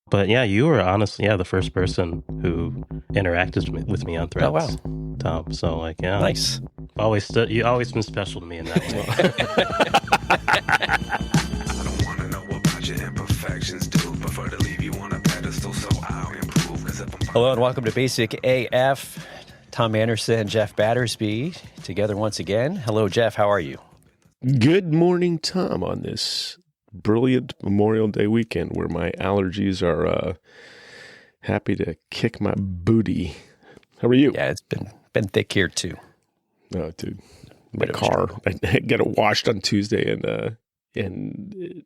But yeah, you were honestly, the first person who interacted with me on Threads. Oh, wow. Tom. So like, yeah, Nice. you always been special to me in that way. I don't wanna know about your imperfections, dude. Prefer to leave you on a pedestal so I'll improve. 'Cause if I'm Hello and welcome to Basic AF. Tom Anderson, Jeff Battersby, together once again. Hello, Jeff. How are you? Good morning, Tom, on this brilliant Memorial Day weekend where my allergies are happy to kick my booty. How are you? Yeah, it's been thick here too. Oh, dude, my Bit of a car. struggle. I got it washed on Tuesday, and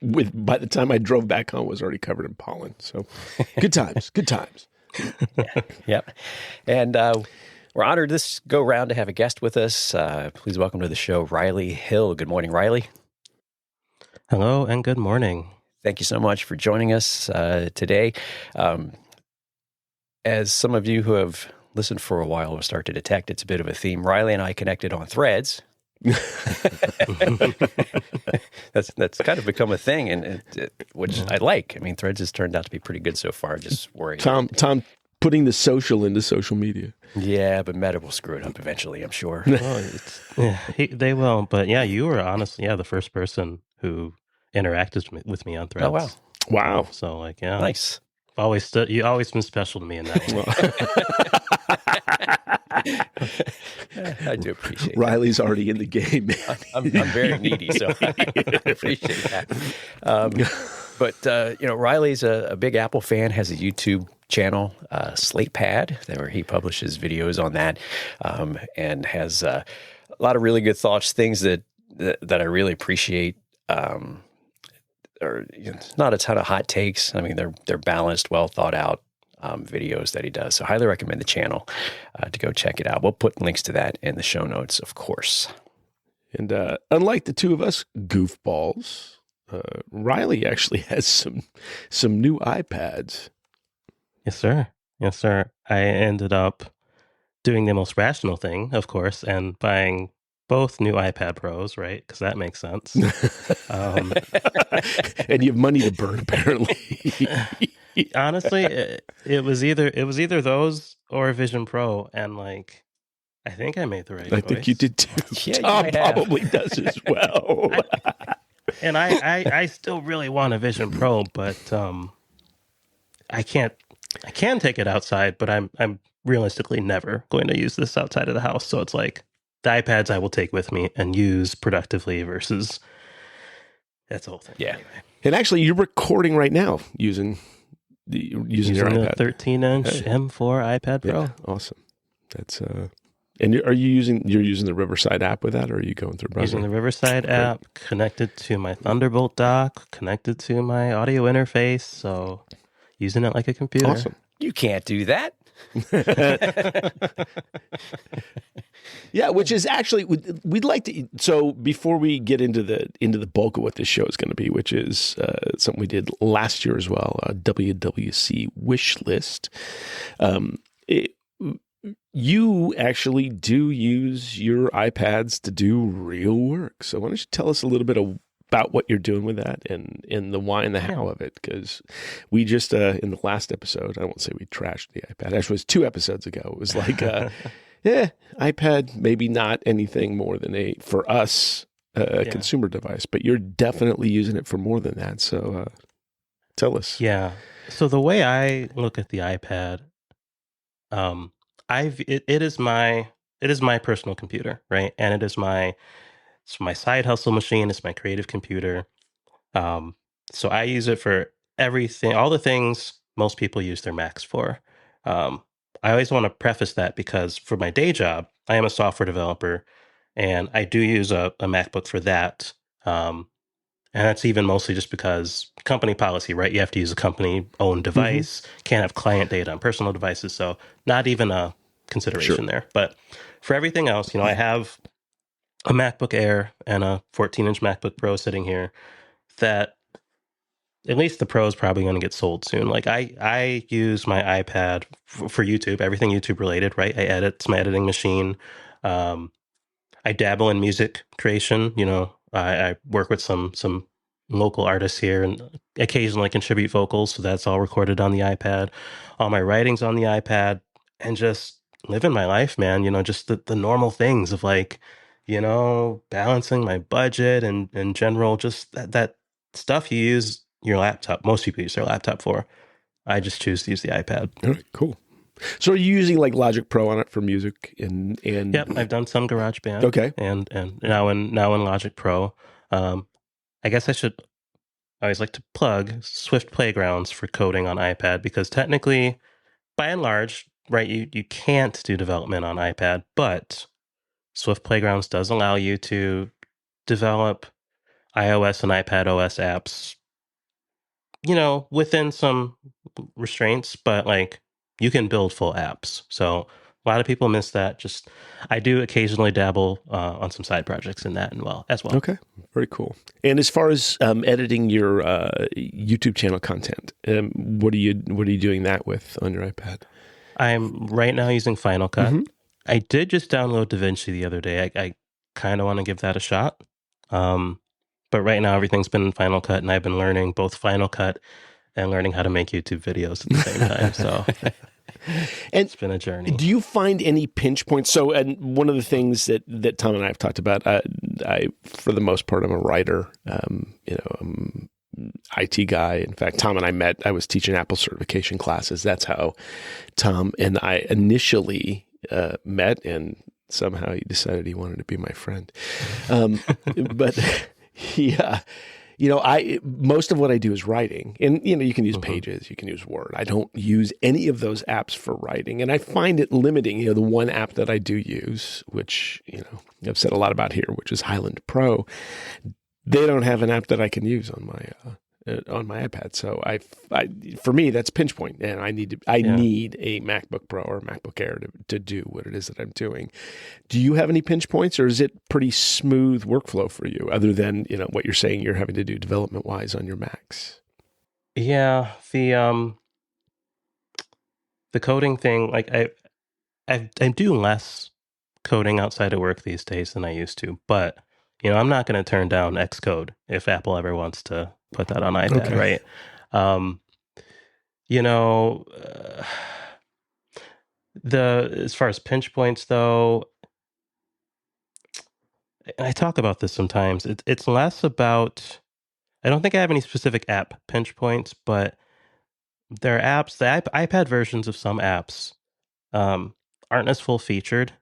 by the time I drove back home, it was already covered in pollen. So, good times, good times. Yep. And we're honored this go round to have a guest with us. Please welcome to the show, Riley Hill. Good morning, Riley. Hello and good morning. Thank you so much for joining us today. As some of you who have listened for a while will start to detect, it's a bit of a theme. Riley and I connected on Threads. That's kind of become a thing, and which I like. I mean, Threads has turned out to be pretty good so far. Just worrying. Tom, putting the social into social media. Yeah, but Meta will screw it up eventually, I'm sure. They will. But yeah, you were honestly, the first person who interacted with me on Threads. Oh, wow. Wow. So like, yeah, Nice. you always been special to me in that way. I do appreciate that. Riley's already in the game, man. I'm very needy, so I appreciate that. But Riley's a big Apple fan, has a YouTube channel, SlatePad, where he publishes videos on that, and has a lot of really good thoughts, things that I really appreciate. Not a ton of hot takes. I mean, they're balanced, well thought out videos that he does. So highly recommend the channel to go check it out. We'll put links to that in the show notes, of course. And unlike the two of us goofballs, Riley actually has some new iPads. Yes, sir. Yes, sir. I ended up doing the most rational thing, of course, and buying both new iPad Pros, right? Because that makes sense. And you have money to burn, apparently. Honestly, it was either those or a Vision Pro, and like, I think I made the right choice. I think you did too. Yeah, you Tom might have. probably does as well. And I still really want a Vision Pro, but I can take it outside, but I'm realistically never going to use this outside of the house. So it's like the iPads I will take with me and use productively versus that's the whole thing. Yeah. Anyway. And actually, you're recording right now using your iPad. The 13-inch M4 iPad Pro. Yeah, awesome. That's and you're using the Riverside app with that, or are you going through browser? Using the Riverside app, connected to my Thunderbolt dock, connected to my audio interface, so using it like a computer. Awesome. You can't do that. Yeah, which is actually we'd like to. So before we get into the bulk of what this show is going to be, which is something we did last year as well, WWDC Wishlist. You actually do use your iPads to do real work. So why don't you tell us a little bit about what you're doing with that and the why and the how of it? Because we just, in the last episode, I won't say we trashed the iPad. Actually, it was 2 episodes ago. It was like, iPad, maybe not anything more than for us, consumer device. But you're definitely using it for more than that. So tell us. Yeah. So the way I look at the iPad, it is my personal computer, right? And it's my side hustle machine. It's my creative computer. So I use it for everything, all the things most people use their Macs for. I always want to preface that because for my day job, I am a software developer, and I do use a MacBook for that. And that's even mostly just because company policy, right? You have to use a company-owned device, can't have client data on personal devices, so not even a consideration there. But for everything else, I have a MacBook Air and a 14-inch MacBook Pro sitting here that at least the Pro is probably going to get sold soon. Like I use my iPad for YouTube, everything YouTube related, right? I edit, it's my editing machine. I dabble in music creation. I work with some local artists here and occasionally contribute vocals. So that's all recorded on the iPad. All my writing's on the iPad and just living my life, man. Just the normal things of like, balancing my budget and in general, just that stuff you use your laptop. Most people use their laptop for. I just choose to use the iPad. All right, cool. So are you using like Logic Pro on it for music and Yep, I've done some GarageBand. Okay. And now in Logic Pro. I guess I always like to plug Swift Playgrounds for coding on iPad because technically, by and large, right, you can't do development on iPad, but Swift Playgrounds does allow you to develop iOS and iPad OS apps, within some restraints, but like you can build full apps. So a lot of people miss that. Just I do occasionally dabble on some side projects in that as well. Okay, very cool. And as far as editing your YouTube channel content, what are you doing that with on your iPad? I'm right now using Final Cut. Mm-hmm. I did just download DaVinci the other day. I kind of want to give that a shot. But right now everything's been in Final Cut, and I've been learning both Final Cut and learning how to make YouTube videos at the same time. So it's been a journey. Do you find any pinch points? So, and one of the things that Tom and I have talked about, I for the most part, I'm a writer. IT guy. In fact, Tom and I met. I was teaching Apple certification classes. That's how Tom and I initially met, and somehow he decided he wanted to be my friend. But yeah, most of what I do is writing, and you can use Pages, you can use Word. I don't use any of those apps for writing, and I find it limiting. The one app that I do use, which I've said a lot about here, which is Highland Pro. They don't have an app that I can use on my iPad. So for me, that's pinch point, and I need a MacBook Pro or a MacBook Air to do what it is that I'm doing. Do you have any pinch points, or is it pretty smooth workflow for you, other than what you're saying you're having to do development wise on your Macs? Yeah, the coding thing, like I do less coding outside of work these days than I used to, but I'm not going to turn down Xcode if Apple ever wants to put that on iPad, right? As far as pinch points, though, I talk about this sometimes. It's less about. I don't think I have any specific app pinch points, but there are apps. The iPad versions of some apps aren't as full featured,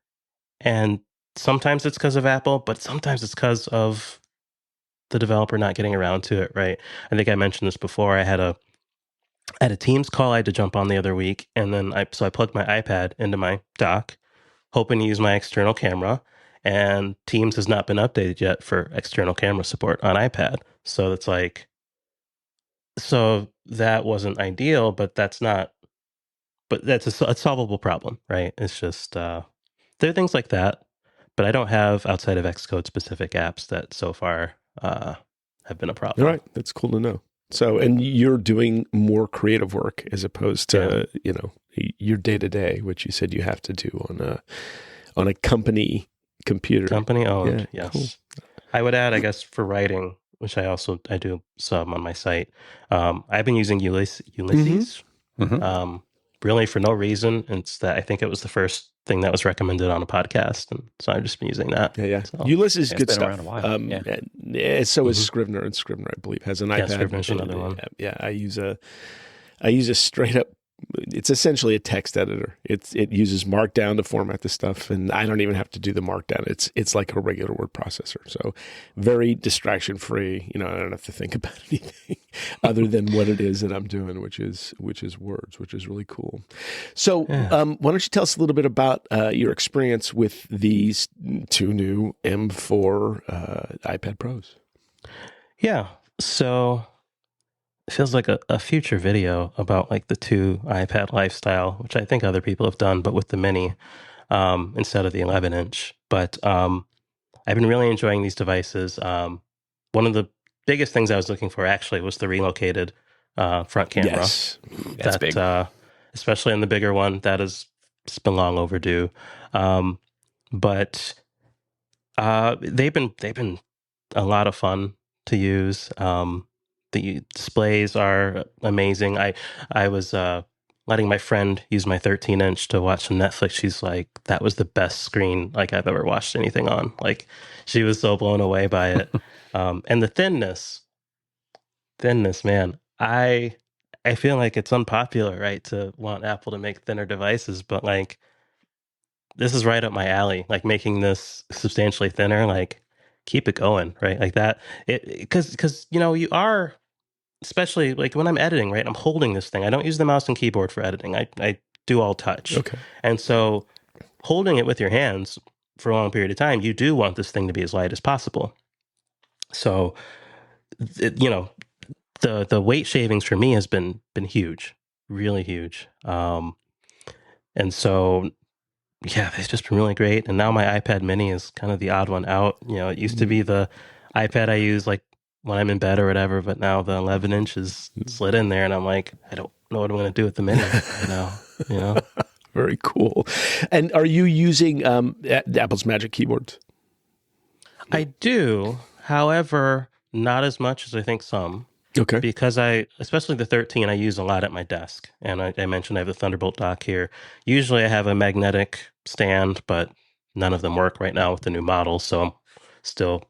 and sometimes it's because of Apple, but sometimes it's because of the developer not getting around to it, right? I think I mentioned this before. I had a Teams call I had to jump on the other week, and then I plugged my iPad into my dock, hoping to use my external camera, and Teams has not been updated yet for external camera support on iPad. So it's like, so that wasn't ideal, but that's a solvable problem, right? It's just, there are things like that, but I don't have outside of Xcode specific apps that so far have been a problem. All right. That's cool to know. So, and you're doing more creative work as opposed to, your day to day, which you said you have to do on a company computer. Company owned, yeah, yes. Cool. I would add, I guess, for writing, which I do some on my site. I've been using Ulysses, really for no reason. It's that I think it was the first thing that was recommended on a podcast, and so I've just been using that. Yeah. So, Ulysses is good stuff. Around a while. So is Scrivener, and Scrivener, I believe, has an iPad. Scrivener's another one. Yeah, I use a straight up. It's essentially a text editor. It uses Markdown to format the stuff, and I don't even have to do the Markdown. It's like a regular word processor. So very distraction free. I don't have to think about anything other than what it is that I'm doing, which is words, which is really cool. So why don't you tell us a little bit about your experience with these two new M4 iPad Pros? Yeah. So it feels like a future video about like the two iPad lifestyle, which I think other people have done, but with the mini instead of the 11-inch. But I've been really enjoying these devices. One of the biggest things I was looking for actually was the relocated front camera. Yes, that's big. Especially in the bigger one, it's been long overdue. But they've been a lot of fun to use. The displays are amazing. I was letting my friend use my 13-inch to watch some Netflix. She's like, that was the best screen like I've ever watched anything on. Like, she was so blown away by it. And the thinness, man. I feel like it's unpopular, right, to want Apple to make thinner devices, but like this is right up my alley. Like making this substantially thinner, like keep it going, right? Like that. Because you are, especially like when I'm editing, right? I'm holding this thing. I don't use the mouse and keyboard for editing. I do all touch. Okay. And so holding it with your hands for a long period of time, you do want this thing to be as light as possible. So, the weight shavings for me has been huge, really huge. And so, yeah, it's just been really great. And now my iPad mini is kind of the odd one out. It used to be the iPad I use like when I'm in bed or whatever, but now the 11-inch is slid in there and I'm like, I don't know what I'm going to do with the mini now. Very cool. And are you using Apple's Magic Keyboards? I do. However, not as much as I think some. Okay. Because especially the 13, I use a lot at my desk. And I mentioned I have the Thunderbolt dock here. Usually I have a magnetic stand, but none of them work right now with the new model. So I'm still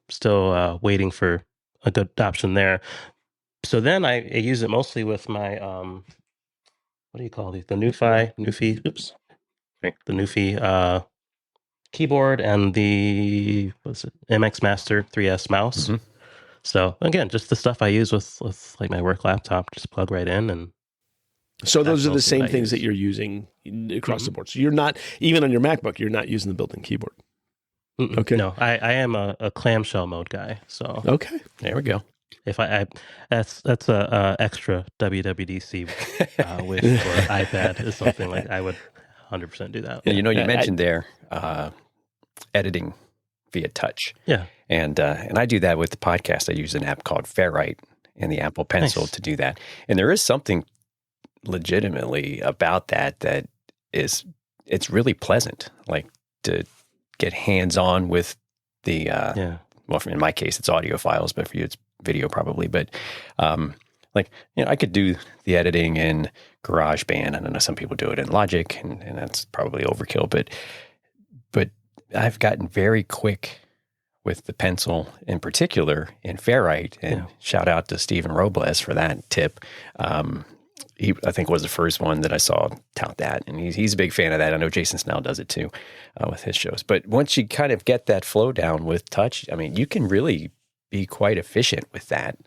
waiting for a good option there. So then I use it mostly with my, what do you call these? The Newfie, oops. The Newfie keyboard and the, MX Master 3S mouse. Mm-hmm. So again, just the stuff I use with like my work laptop, just plug right in. And so those are the same I things use. that you're using across the board. So you're not, even on your MacBook, you're not using the built-in keyboard. Okay. No, I am a clamshell mode guy. So okay, there we go. if that's a extra WWDC wish for iPad is something like I would 100% do that. Yeah, you mentioned there editing via touch. Yeah. And I do that with the podcast. I use an app called Fairwrite and the Apple Pencil to do that. And there is something legitimately about that it's really pleasant, like to get hands-on with the, well, in my case, it's audio files, but for you, it's video probably. But I could do the editing in GarageBand. I know some people do it in Logic, and that's probably overkill. But I've gotten very quick with the pencil in particular in Fairwrite, and shout out to Stephen Robles for that tip. He, I think, was the first one that I saw tout that, and he's a big fan of that. I know Jason Snell does it too with his shows. But once you kind of get that flow down with touch, I mean, you can really be quite efficient with that.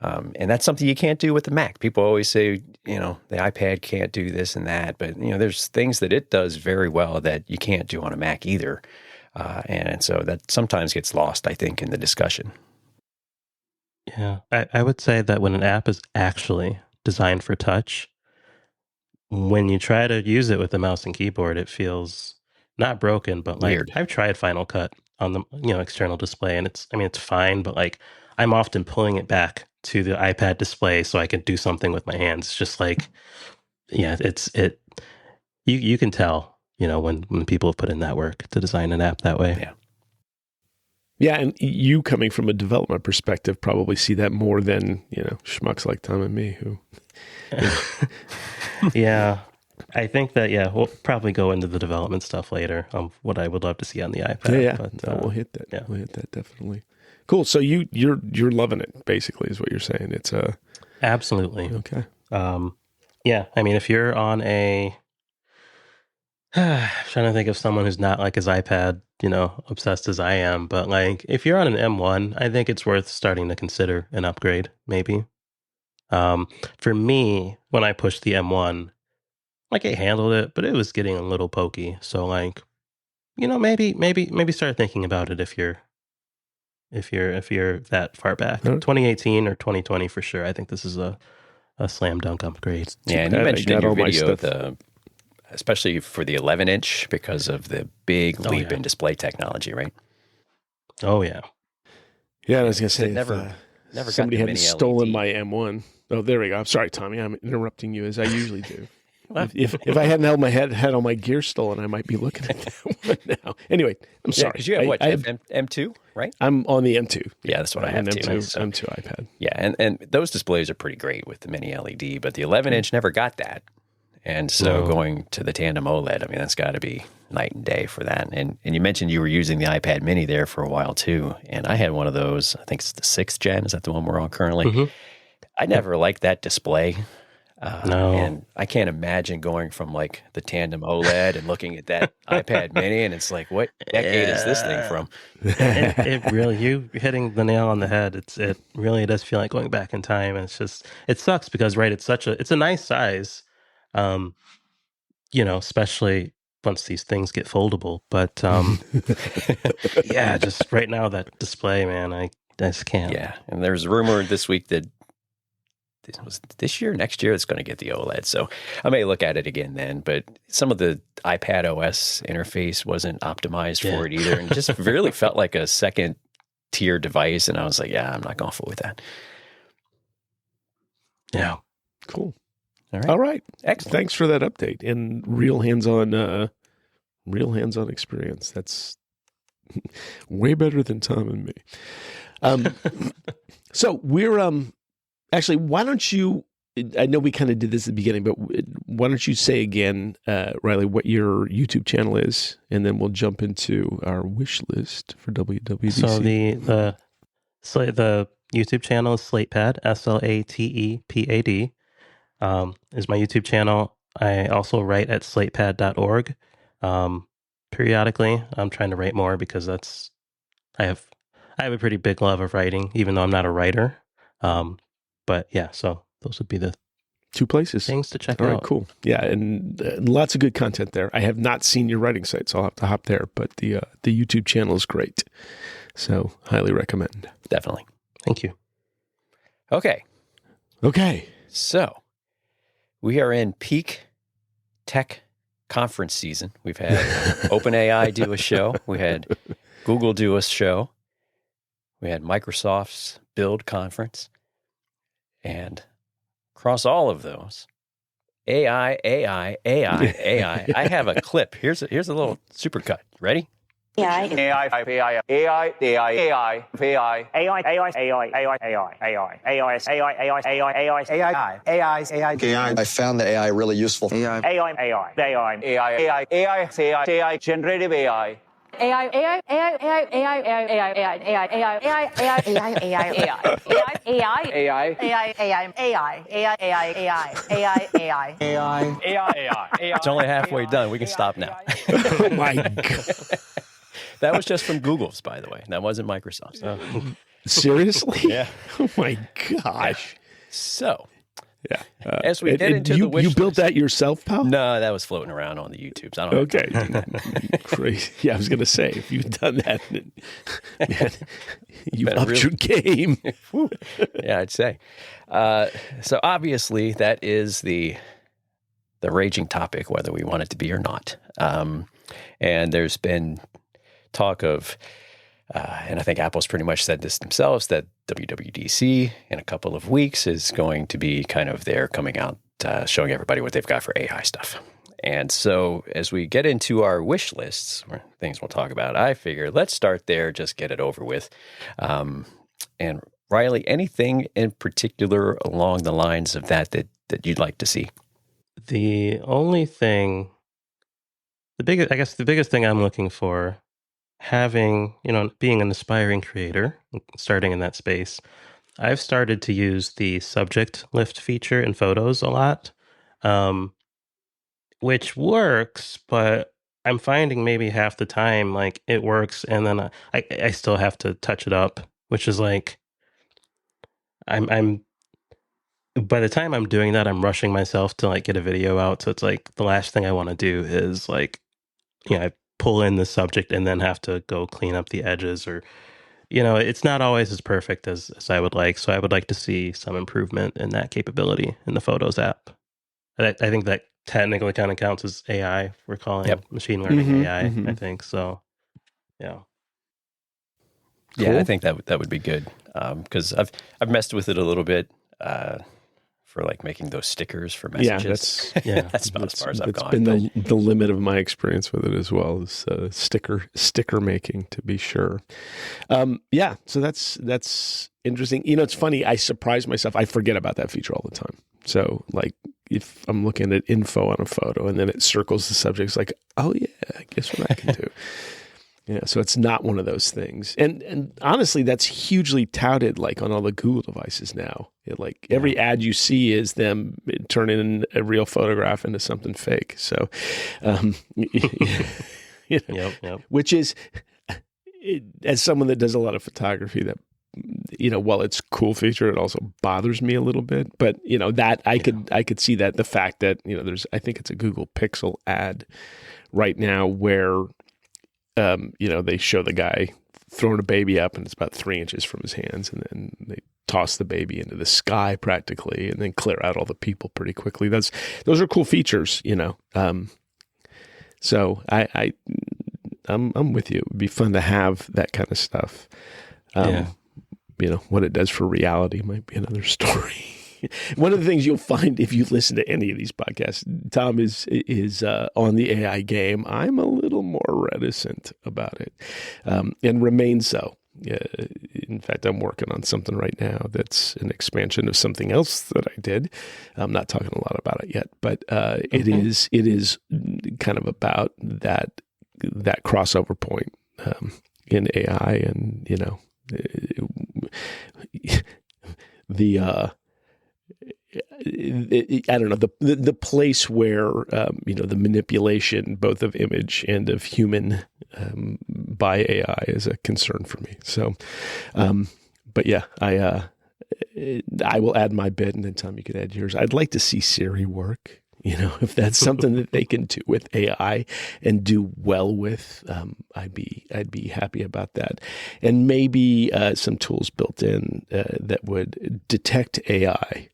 And that's something you can't do with the Mac. People always say, the iPad can't do this and that, but there's things that it does very well that you can't do on a Mac either. And so that sometimes gets lost, I think, in the discussion. Yeah, I would say that when an app is actually designed for touch, when you try to use it with the mouse and keyboard, it feels not broken, but like weird. I've tried Final Cut on the external display, and it's fine, but like I'm often pulling it back to the iPad display so I can do something with my hands. It's just like, you can tell, when people have put in that work to design an app that way. Yeah. Yeah, and you coming from a development perspective probably see that more than, schmucks like Tom and me who... Yeah, I think that, we'll probably go into the development stuff later, what I would love to see on the iPad. Yeah, but, we'll hit that. Yeah. We'll hit that definitely. Cool. So you're loving it, basically, is what you're saying. It's Absolutely. Okay. Yeah, I mean, if you're on a... I'm trying to think of someone who's not like his iPad, obsessed as I am. But like, if you're on an M1, I think it's worth starting to consider an upgrade, maybe. For me, when I pushed the M1, like it handled it, but it was getting a little pokey. So like, maybe start thinking about it if you're that far back. 2018 or 2020 for sure. I think this is a slam dunk upgrade. Yeah, and you mentioned in your video especially for the 11-inch because of the big leap in display technology, right? Oh, yeah. Yeah, I was going to say, never somebody hadn't stolen my M1. Oh, there we go. I'm sorry, Tommy. I'm interrupting you as I usually do. If I hadn't had all my gear stolen, I might be looking at that one now. Anyway, I'm sorry. Because you have what? M2, right? I'm on the M2. Yeah, that's what I have an too. M2 iPad. Yeah, and those displays are pretty great with the mini LED, but the 11-inch never got that. And so going to the tandem OLED, I mean, that's got to be night and day for that. And you mentioned you were using the iPad mini there for a while too. And I had one of those, I think it's the 6th gen. Is that the one we're on currently? Mm-hmm. I never liked that display. No. And I can't imagine going from like the tandem OLED and looking at that iPad mini and it's like, what decade is this thing from? It really, you're hitting the nail on the head. It really does feel like going back in time. And it sucks because, right, it's a nice size, especially once these things get foldable. But yeah, just right now that display, man, I just can't. Yeah. And there's a rumor this week that this year, next year, it's going to get the OLED. So I may look at it again then, but some of the iPad OS interface wasn't optimized for it either. And it just really felt like a second tier device. And I was like, yeah, I'm not going for that. Yeah. Cool. All right. Excellent. Thanks for that update and real hands-on experience. That's way better than Tom and me. So we're, actually, why don't you, I know we kind of did this at the beginning, but why don't you say again, Riley, what your YouTube channel is, and then we'll jump into our wish list for WWDC. So the YouTube channel is SlatePad, SLATEPAD, is my YouTube channel. I also write at slatepad.org. Periodically, I'm trying to write more because I have a pretty big love of writing, even though I'm not a writer. But yeah, so those would be the 2 places. Things to check All out. right, cool. Yeah, and lots of good content there. I have not seen your writing site, so I'll have to hop there. But the YouTube channel is great. So highly recommend. Definitely. Thank you. Okay. So we are in peak tech conference season. We've had OpenAI do a show. We had Google do a show. We had Microsoft's Build conference. And across all of those, AI. I have a clip. Here's a little supercut. Ready? AI. I found the AI really useful. Generative AI. It's only halfway done. We can stop now. Oh my God. That was just from Google's, by the way. That wasn't Microsoft's. Seriously? Yeah. Oh my gosh. So, yeah. as we get into the wish you built list- that yourself, pal? No, that was floating around on the YouTubes. I don't have Okay. Crazy. Yeah, I was going to say, if you've done that, then, man, you've Better upped really- your game. Yeah, I'd say. So obviously that is the raging topic, whether we want it to be or not. And there's been talk of, and I think Apple's pretty much said this themselves, that WWDC in a couple of weeks is going to be kind of their coming out, showing everybody what they've got for AI stuff. And so as we get into our wish lists, or things we'll talk about, I figure let's start there, just get it over with. And Riley, anything in particular along the lines of that you'd like to see? The only thing, the biggest thing I'm looking for, having, being an aspiring creator, starting in that space, I've started to use the subject lift feature in Photos a lot, which works, but I'm finding maybe half the time, like, it works, and then I still have to touch it up, which is like, I'm by the time I'm doing that, I'm rushing myself to like get a video out. So it's like the last thing I want to do is like, I pull in the subject and then have to go clean up the edges, or, it's not always as perfect as I would like. So I would like to see some improvement in that capability in the Photos app. I think that technically kind of counts as AI. We're calling machine learning AI, I think. So, yeah. Cool. Yeah, I think that would be good, because I've messed with it a little bit for like making those stickers for Yeah, messages. Yeah. That's about as far as I've That's gone. been the limit of my experience with it as well, is sticker making, to be sure. Yeah, so that's interesting. It's funny. I surprise myself. I forget about that feature all the time. So like if I'm looking at info on a photo and then it circles the subject, it's like, oh yeah, guess what I can do. Yeah, so it's not one of those things. And honestly, that's hugely touted like on all the Google devices now. Every ad you see is them turning a real photograph into something fake. So, Yep. which is, as someone that does a lot of photography, that, while it's a cool feature, it also bothers me a little bit. But, that I could see that, the fact that, I think it's a Google Pixel ad right now where, they show the guy throwing a baby up and it's about 3 inches from his hands, and then they toss the baby into the sky practically and then clear out all the people pretty quickly. Those are cool features, So I'm with you. It would be fun to have that kind of stuff. What it does for reality might be another story. One of the things you'll find if you listen to any of these podcasts, Tom is on the AI game. I'm a little more reticent about it, and remain so. In fact, I'm working on something right now that's an expansion of something else that I did. I'm not talking a lot about it yet, but it is kind of about that crossover point in AI, and I don't know, the place where the manipulation both of image and of human by AI is a concern for me. So, but yeah, I will add my bit, and then Tom, you can add yours. I'd like to see Siri work. If that's something that they can do with AI and do well with, I'd be happy about that. And maybe some tools built in that would detect AI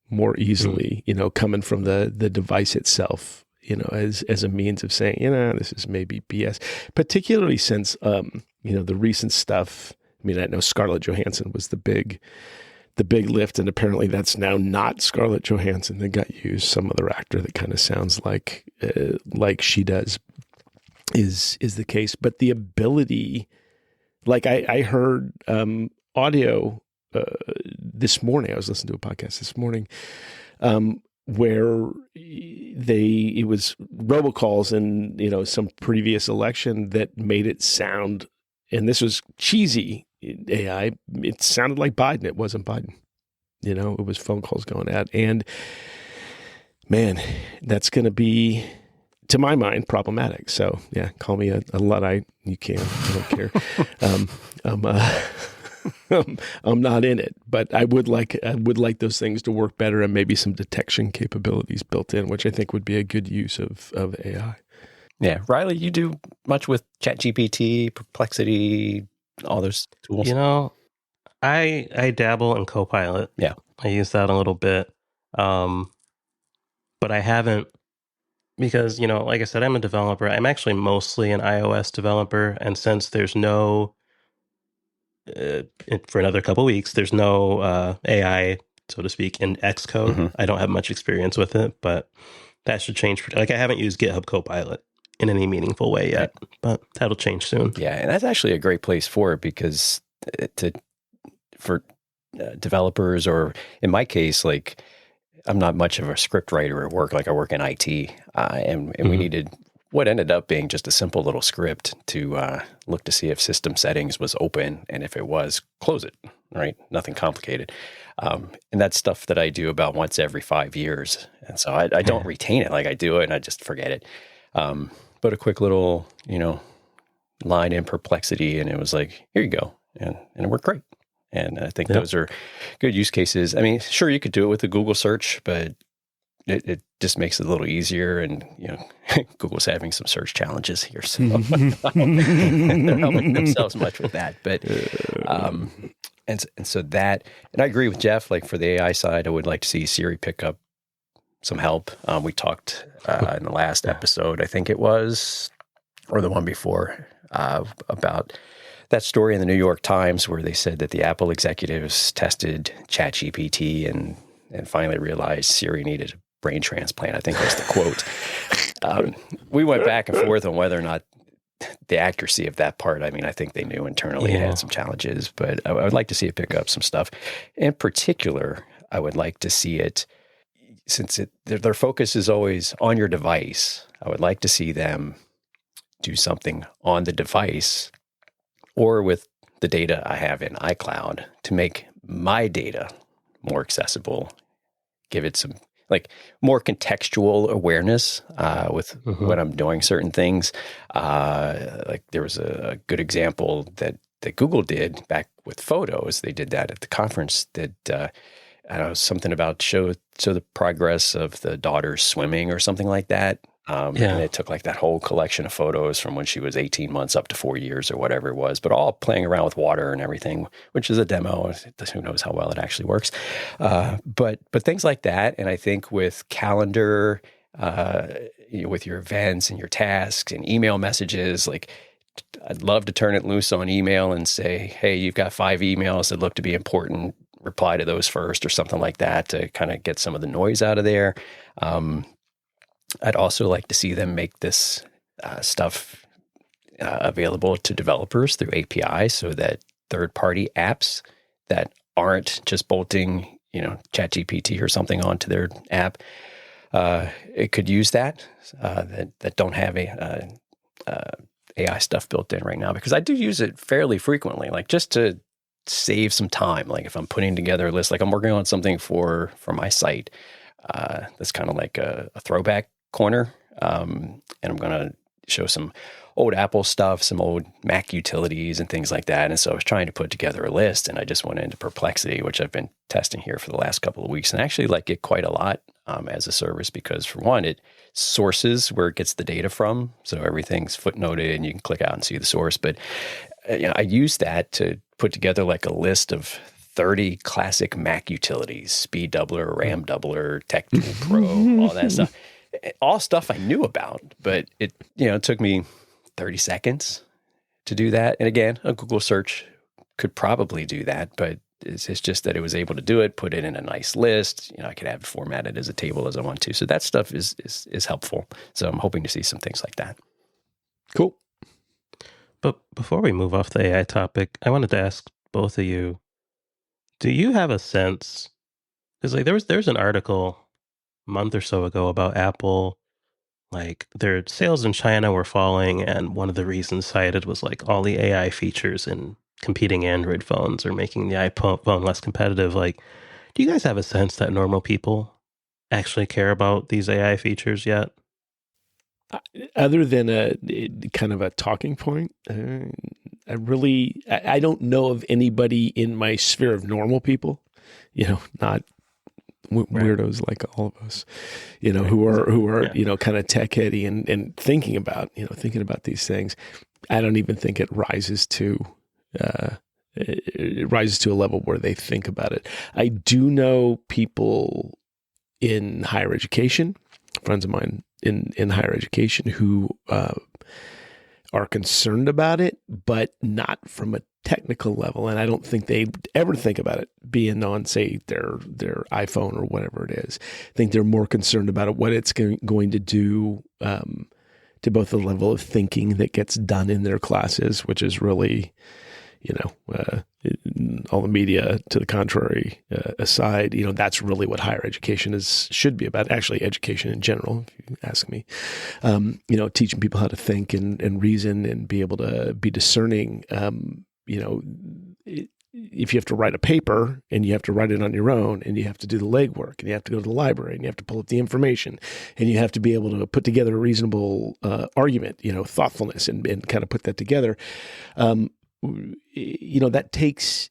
more easily, coming from the device itself, as a means of saying, this is maybe BS, particularly since, the recent stuff. I mean, I know Scarlett Johansson was the big lift, and apparently that's now not Scarlett Johansson. They got used some other actor that kind of sounds like she does is the case. But the ability, like I heard audio this morning. I was listening to a podcast this morning where it was robocalls in some previous election that made it sound, and this was cheesy AI, it sounded like Biden. It wasn't Biden. It was phone calls going out. And man, that's going to be, to my mind, problematic. So yeah, call me a Luddite. You can. I don't care. I'm not in it, but I would like those things to work better, and maybe some detection capabilities built in, which I think would be a good use of AI. Yeah. Riley, you do much with ChatGPT, Perplexity, all those tools? I dabble in Copilot. Yeah. I use that a little bit. But I haven't, because, like I said, I'm a developer. I'm actually mostly an iOS developer. And since there's no, for another couple of weeks, there's no AI, so to speak, in Xcode. I don't have much experience with it, but that should change. Like, I haven't used GitHub Copilot in any meaningful way yet, but that'll change soon. Yeah, and that's actually a great place for it, because for developers, or in my case, like, I'm not much of a script writer at work. Like, I work in IT, and we needed what ended up being just a simple little script to look to see if system settings was open, and if it was, close it, right? Nothing complicated. And that's stuff that I do about once every 5 years. And so I don't retain it. Like, I do it and I just forget it. But a quick little, line in Perplexity, and it was like, here you go. And it worked great. And I think those are good use cases. I mean, sure, you could do it with the Google search, but it just makes it a little easier. And, Google's having some search challenges here. So they're helping themselves much with that. But, and so that, and I agree with Jeff, like, for the AI side, I would like to see Siri pick up some help. We talked in the last episode, I think it was, or the one before, about that story in the New York Times where they said that the Apple executives tested ChatGPT and and finally realized Siri needed a brain transplant, I think was the quote. We went back and forth on whether or not the accuracy of that part. I mean, I think they knew internally it had some challenges, but I would like to see it pick up some stuff. In particular, I would like to see it, since their focus is always on your device, I would like to see them do something on the device or with the data I have in iCloud to make my data more accessible, give it some like more contextual awareness with when I'm doing certain things. Like there was a good example that Google did back with photos. They did that at the conference that I don't know, something about show the progress of the daughter swimming or something like that. And it took like that whole collection of photos from when she was 18 months up to 4 years or whatever it was, but all playing around with water and everything, which is a demo. Who knows how well it actually works. But things like that. And I think with calendar, with your events and your tasks and email messages, like I'd love to turn it loose on email and say, hey, you've got 5 emails that look to be important. Reply to those first or something like that to kind of get some of the noise out of there. I'd also like to see them make this stuff available to developers through API so that third-party apps that aren't just bolting, ChatGPT or something onto their app, it could use that don't have AI stuff built in right now, because I do use it fairly frequently, like just to save some time. Like if I'm putting together a list, like I'm working on something for my site, that's kind of like a throwback corner. And I'm going to show some old Apple stuff, some old Mac utilities and things like that. And so I was trying to put together a list, and I just went into Perplexity, which I've been testing here for the last couple of weeks, and actually like it quite a lot as a service, because for one, it sources where it gets the data from. So everything's footnoted and you can click out and see the source. But I use that to put together like a list of 30 classic Mac utilities, speed doubler, RAM doubler, Tech Tool Pro, all that stuff. All stuff I knew about, but it took me 30 seconds to do that. And again, a Google search could probably do that, but it's just that it was able to do it, put it in a nice list. I could have it formatted as a table as I want to. So that stuff is helpful. So I'm hoping to see some things like that. Cool. But before we move off the AI topic, I wanted to ask both of you, do you have a sense, because like there's an article a month or so ago about Apple, like their sales in China were falling, and one of the reasons cited was like all the AI features in competing Android phones are making the iPhone less competitive. Like, do you guys have a sense that normal people actually care about these AI features yet? Other than a kind of a talking point, I don't know of anybody in my sphere of normal people, not weirdos like all of us, who are kind of tech heady and thinking about these things. I don't even think it rises to a level where they think about it. I do know people in higher education, friends of mine in higher education, who are concerned about it, but not from a technical level. And I don't think they ever think about it being on, say, their iPhone or whatever it is. I think they're more concerned about what it's going to do to both the level of thinking that gets done in their classes, which is really, all the media to the contrary aside, that's really what higher education should be about. Actually, education in general, if you ask me, teaching people how to think and reason and be able to be discerning. If you have to write a paper and you have to write it on your own and you have to do the legwork and you have to go to the library and you have to pull up the information and you have to be able to put together a reasonable argument, thoughtfulness and kind of put that together. That takes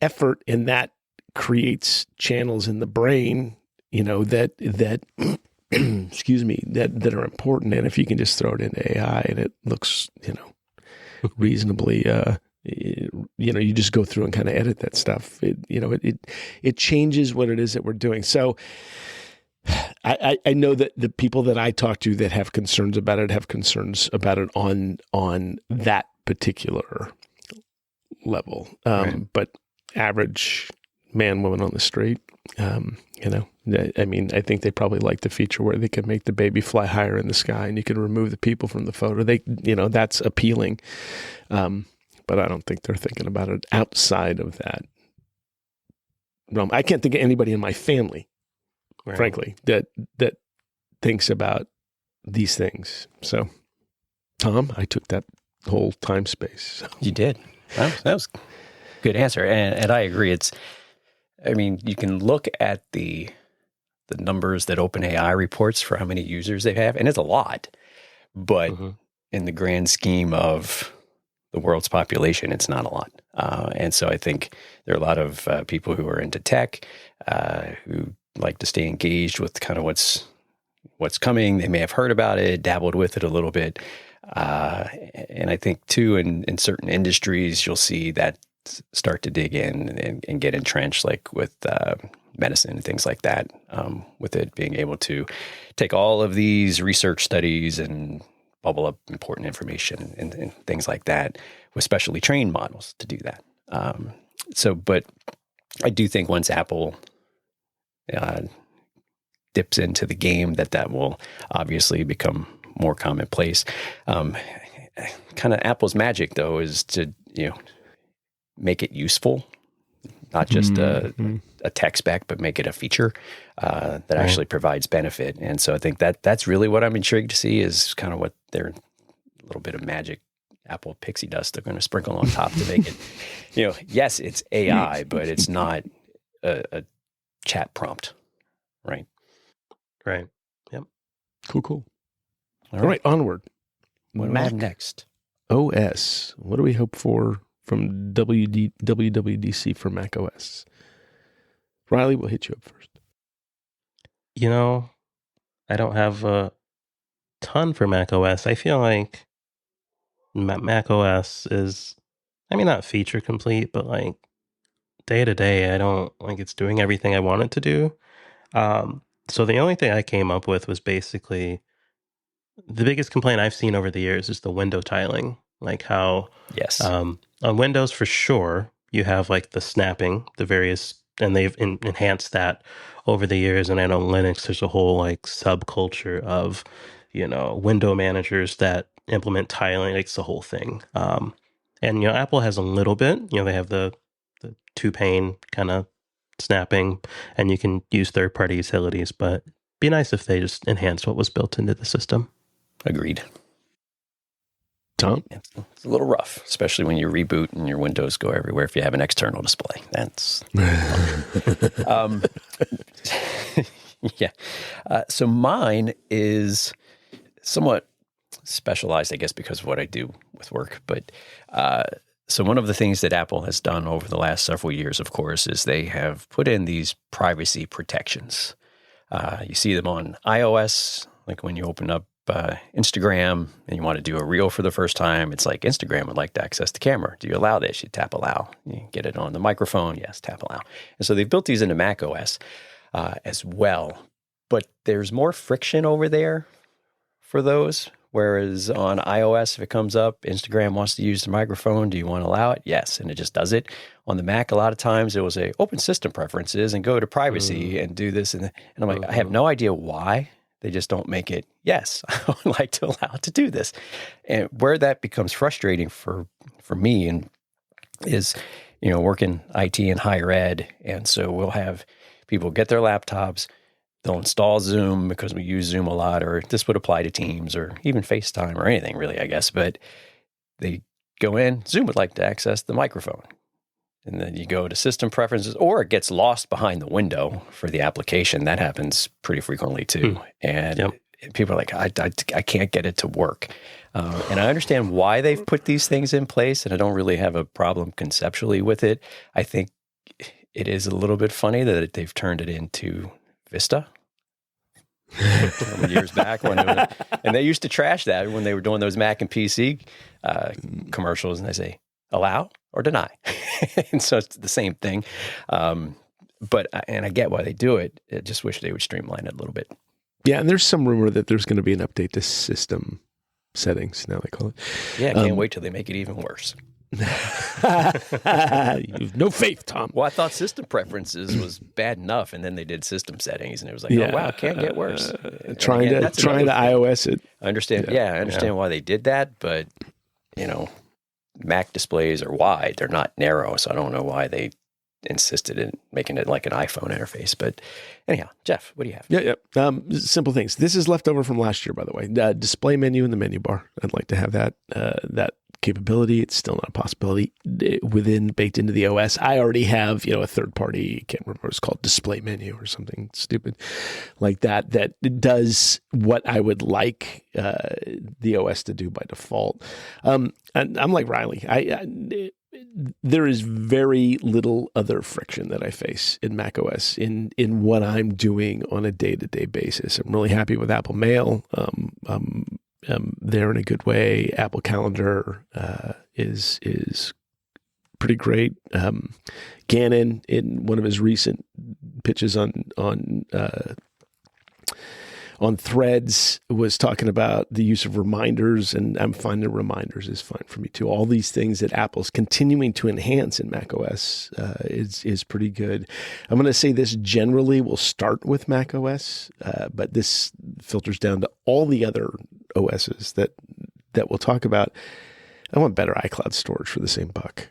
effort, and that creates channels in the brain, that excuse me, that are important. And if you can just throw it into AI and it looks, reasonably, you just go through and kind of edit that stuff. It changes what it is that we're doing. So I know that the people that I talk to that have concerns about it on that particular level. Right. But average man, woman on the street. I mean, I think they probably like the feature where they could make the baby fly higher in the sky and you can remove the people from the photo. That's appealing. But I don't think they're thinking about it outside of that realm. I can't think of anybody in my family, frankly, that thinks about these things. So, Tom, I took that whole time space. So. You did. That was a good answer. And I agree. You can look at the numbers that OpenAI reports for how many users they have, and it's a lot. But in the grand scheme of the world's population, it's not a lot. And so I think there are a lot of people who are into tech, who like to stay engaged with kind of what's coming. They may have heard about it, dabbled with it a little bit. And I think, too, in certain industries, you'll see that start to dig in and get entrenched, like with medicine and things like that, with it being able to take all of these research studies and bubble up important information and things like that with specially trained models to do that. But I do think once Apple dips into the game, that will obviously become more commonplace. Kind of Apple's magic, though, is to make it useful, not just a tech spec, but make it a feature that actually provides benefit. And so I think that's really what I'm intrigued to see is kind of what their little bit of magic Apple pixie dust they're going to sprinkle on top to make it, yes, it's AI, but it's not a chat prompt, right? Right. Yep. Cool. All right, onward. What do we have next? OS. What do we hope for from WWDC for Mac OS? Riley, we'll hit you up first. I don't have a ton for Mac OS. I feel like Mac OS is, not feature complete, but like day to day, I don't like it's doing everything I want it to do. So the only thing I came up with was basically the biggest complaint I've seen over the years is the window tiling, like how on Windows for sure you have like the snapping, the various, and they've enhanced that over the years. And I know Linux, there's a whole like subculture of window managers that implement tiling. It's the whole thing. And Apple has a little bit. They have the two pane kind of snapping, and you can use third party utilities. But be nice if they just enhanced what was built into the system. Agreed. Tom? It's a little rough, especially when you reboot and your windows go everywhere if you have an external display. That's yeah. So mine is somewhat specialized, I guess, because of what I do with work. But so one of the things that Apple has done over the last several years, of course, is they have put in these privacy protections. You see them on iOS, like when you open up Instagram and you want to do a reel for the first time, it's like Instagram would like to access the camera. Do you allow this? You tap allow. You get it on the microphone. Yes, tap allow. And so they've built these into Mac OS as well. But there's more friction over there for those. Whereas on iOS, if it comes up, Instagram wants to use the microphone. Do you want to allow it? Yes. And it just does it. On the Mac, a lot of times it will say open system preferences and go to privacy and do this. And I'm like, I have no idea why. They just don't make it, yes, I would like to allow it to do this. And where that becomes frustrating for me and is, working IT and higher ed. And so we'll have people get their laptops, they'll install Zoom because we use Zoom a lot, or this would apply to Teams or even FaceTime or anything really, I guess. But they go in, Zoom would like to access the microphone. And then you go to system preferences, or it gets lost behind the window for the application. That happens pretty frequently too. And people are like, I can't get it to work. And I understand why they've put these things in place, and I don't really have a problem conceptually with it. I think it is a little bit funny that they've turned it into Vista. Years back and they used to trash that when they were doing those Mac and PC commercials, and they say, allow or deny. And so it's the same thing. But I get why they do it. I just wish they would streamline it a little bit. Yeah, and there's some rumor that there's going to be an update to system settings, now they call it. Yeah, I can't wait till they make it even worse. You've no faith, Tom. Well, I thought system preferences was bad enough, and then they did system settings, and it was like, oh wow, it can't get worse. Trying to iOS it. I understand. Yeah, I understand why they did that, but Mac displays are wide; they're not narrow, so I don't know why they insisted in making it like an iPhone interface. But anyhow, Jeff, what do you have? Yeah. Simple things. This is left over from last year, by the way. Display menu in the menu bar. I'd like to have that capability. It's still not a possibility baked into the OS. I already have, a third party, can't remember what it's called, display menu or something stupid like that does what I would like the OS to do by default. And I'm like Riley. There is very little other friction that I face in macOS in what I'm doing on a day-to-day basis. I'm really happy with Apple Mail. There in a good way. Apple Calendar is pretty great. Gannon, in one of his recent pitches on Threads, was talking about the use of reminders, and I'm finding reminders is fine for me too. All these things that Apple's continuing to enhance in macOS is pretty good. I'm going to say this generally will start with macOS, but this filters down to all the other OSs that we'll talk about. I want better iCloud storage for the same buck.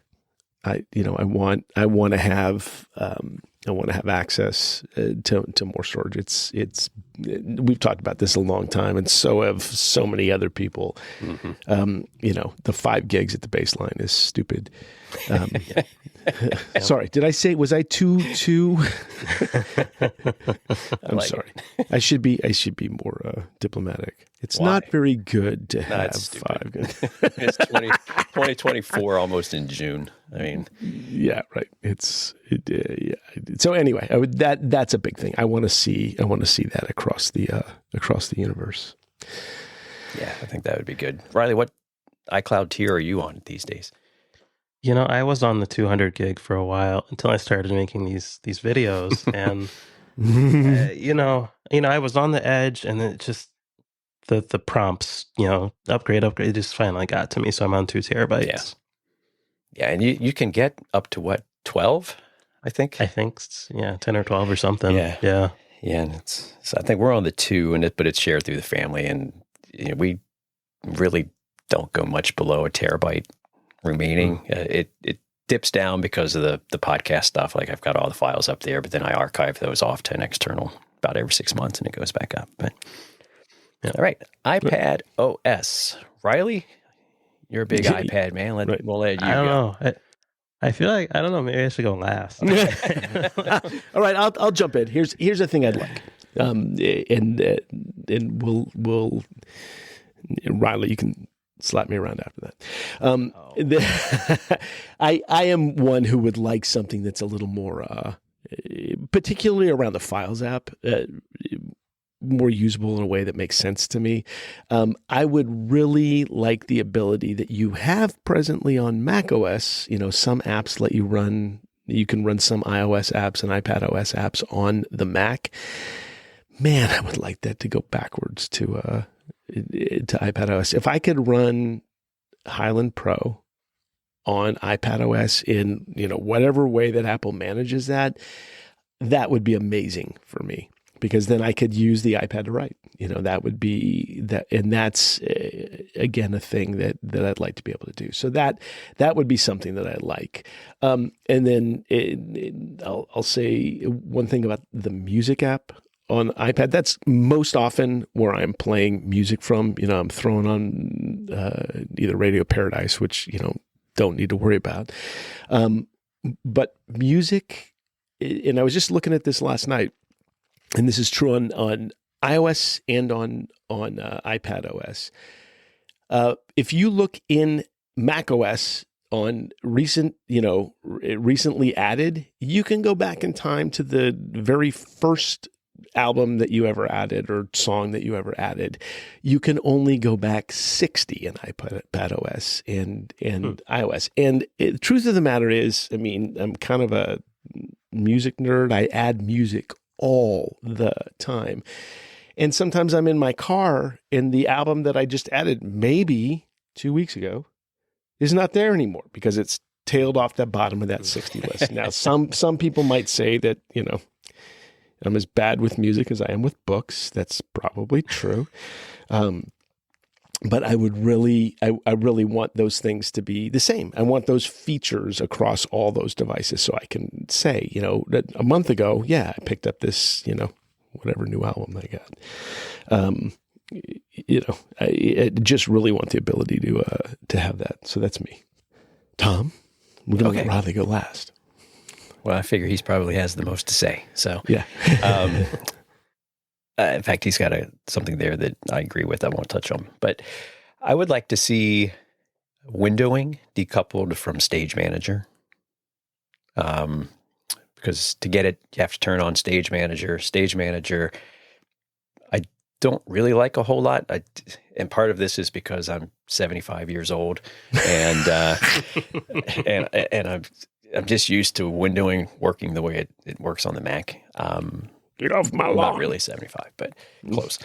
I want to have access to more storage. We've talked about this a long time, and so have so many other people. Mm-hmm. The 5 gigs at the baseline is stupid. Sorry, did I say, was I too? I'm sorry. I should be more diplomatic. It's not very good to have 5 gigs. It's 2024, almost in June. I mean, yeah, right. Yeah. So anyway, that's a big thing. I want to see that across the universe. Yeah, I think that would be good. Riley, what iCloud tier are you on these days? I was on the 200 gig for a while until I started making these videos, and I was on the edge, and it just the prompts, upgrade, it just finally got to me. So I'm on 2 terabytes. Yeah, and you can get up to what, 12? I think, 10 or 12 or something. Yeah. And so I think we're on the 2, but it's shared through the family, and we really don't go much below a terabyte remaining. It dips down because of the podcast stuff. Like, I've got all the files up there, but then I archive those off to an external about every 6 months, and it goes back up. But all right, iPad OS. Riley, you're a big iPad man. We'll let you go. I don't know. I feel like, I don't know, maybe I should go last. All right, I'll jump in. Here's the thing I'd like. And we'll Riley, you can slap me around after that. I am one who would like something that's a little more, particularly around the Files app, more usable in a way that makes sense to me. I would really like the ability that you have presently on macOS. Some apps let you can run some iOS apps and iPadOS apps on the Mac. Man, I would like that to go backwards to iPadOS. If I could run Highland Pro on iPadOS in, whatever way that Apple manages that would be amazing for me. Because then I could use the iPad to write. That would be that, and that's again a thing that I'd like to be able to do. So that would be something that I like. And then I'll say one thing about the music app on iPad. That's most often where I'm playing music from. I'm throwing on either Radio Paradise, which don't need to worry about. But music, and I was just looking at this last night. And this is true on iOS and on iPadOS. If you look in macOS on recently added, you can go back in time to the very first album that you ever added or song that you ever added. You can only go back 60 in iPadOS and iOS. And the truth of the matter is, I'm kind of a music nerd. I add music all the time. And sometimes I'm in my car and the album that I just added maybe 2 weeks ago is not there anymore because it's tailed off the bottom of that 60 list. Now, some people might say that, I'm as bad with music as I am with books. That's probably true. But I would really, I really want those things to be the same. I want those features across all those devices so I can say, that a month ago, I picked up this, whatever new album I got. I just really want the ability to have that. So that's me. Tom, we're going to let Riley go last. Well, I figure he's probably has the most to say. So yeah. In fact, he's got something there that I agree with. I won't touch on, but I would like to see windowing decoupled from Stage Manager. Because to get it, you have to turn on Stage Manager. Stage Manager, I don't really like a whole lot. And part of this is because I'm 75 years old, and and I'm just used to windowing working the way it works on the Mac. Get off my lawn. Not really 75, but close.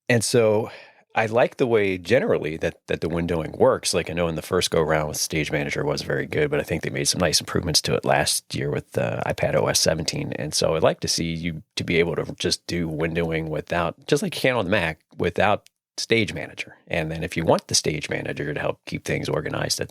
And so I like the way generally that the windowing works. Like I know in the first go around with Stage Manager wasn't very good, but I think they made some nice improvements to it last year with iPad OS 17. And so I'd like to see you to be able to just do windowing without, just like you can on the Mac, without Stage Manager. And then if you want the Stage Manager to help keep things organized,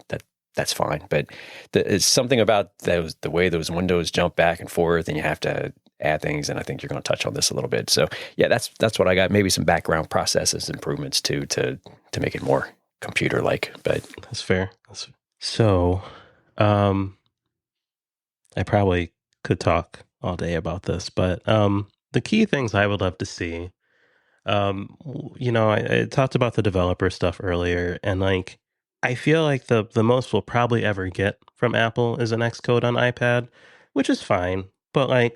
that's fine. But it's something about the way those windows jump back and forth, and you have to add things, and I think you're going to touch on this a little bit. So yeah, that's what I got. Maybe some background processes improvements too to make it more computer-like. But that's fair. So, I probably could talk all day about this, but the key things I would love to see, I talked about the developer stuff earlier, and I feel like the most we'll probably ever get from Apple is an Xcode on iPad, which is fine, but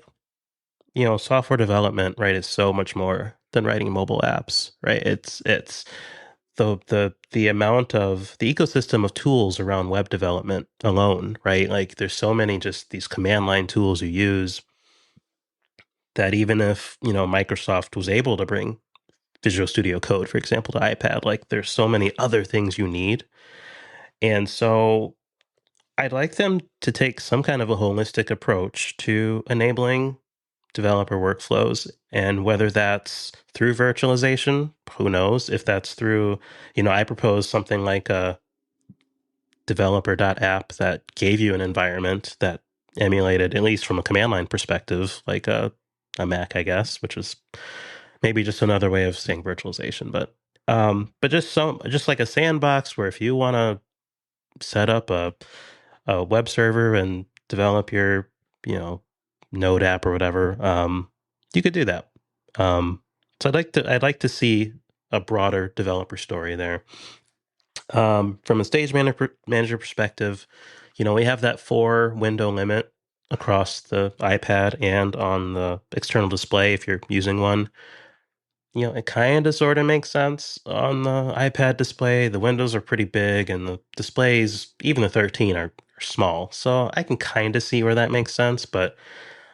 software development, right, is so much more than writing mobile apps, right? It's the amount of the ecosystem of tools around web development alone, right? There's so many just these command line tools you use that even if, Microsoft was able to bring Visual Studio Code, for example, to iPad, there's so many other things you need. And so I'd like them to take some kind of a holistic approach to enabling developer workflows, and whether that's through virtualization, who knows? If that's through, I propose something like a developer.app that gave you an environment that emulated, at least from a command line perspective, like a Mac, I guess, which is maybe just another way of saying virtualization, but just like a sandbox where if you want to set up a web server and develop your, Node app or whatever, you could do that. So I'd like to see a broader developer story there. From a Stage Manager perspective, we have that 4 window limit across the iPad and on the external display if you're using one. It kind of sort of makes sense on the iPad display. The windows are pretty big, and the displays, even the 13, are small. So I can kind of see where that makes sense, but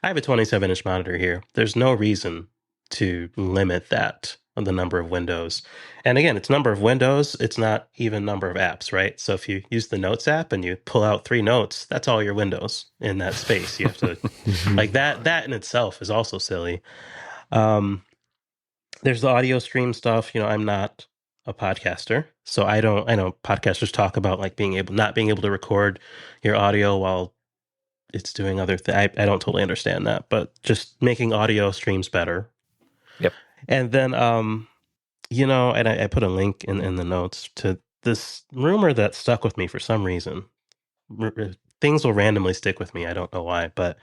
I have a 27-inch monitor here. There's no reason to limit that on the number of windows. And again, it's number of windows. It's not even number of apps, right? So if you use the Notes app and you pull out 3 notes, that's all your windows in that space. You have to, that in itself is also silly. There's the audio stream stuff. I'm not a podcaster, so I know podcasters talk about not being able to record your audio while it's doing other things. I don't totally understand that, but just making audio streams better. Yep. And then, and I put a link in the notes to this rumor that stuck with me for some reason. Things will randomly stick with me. I don't know why, but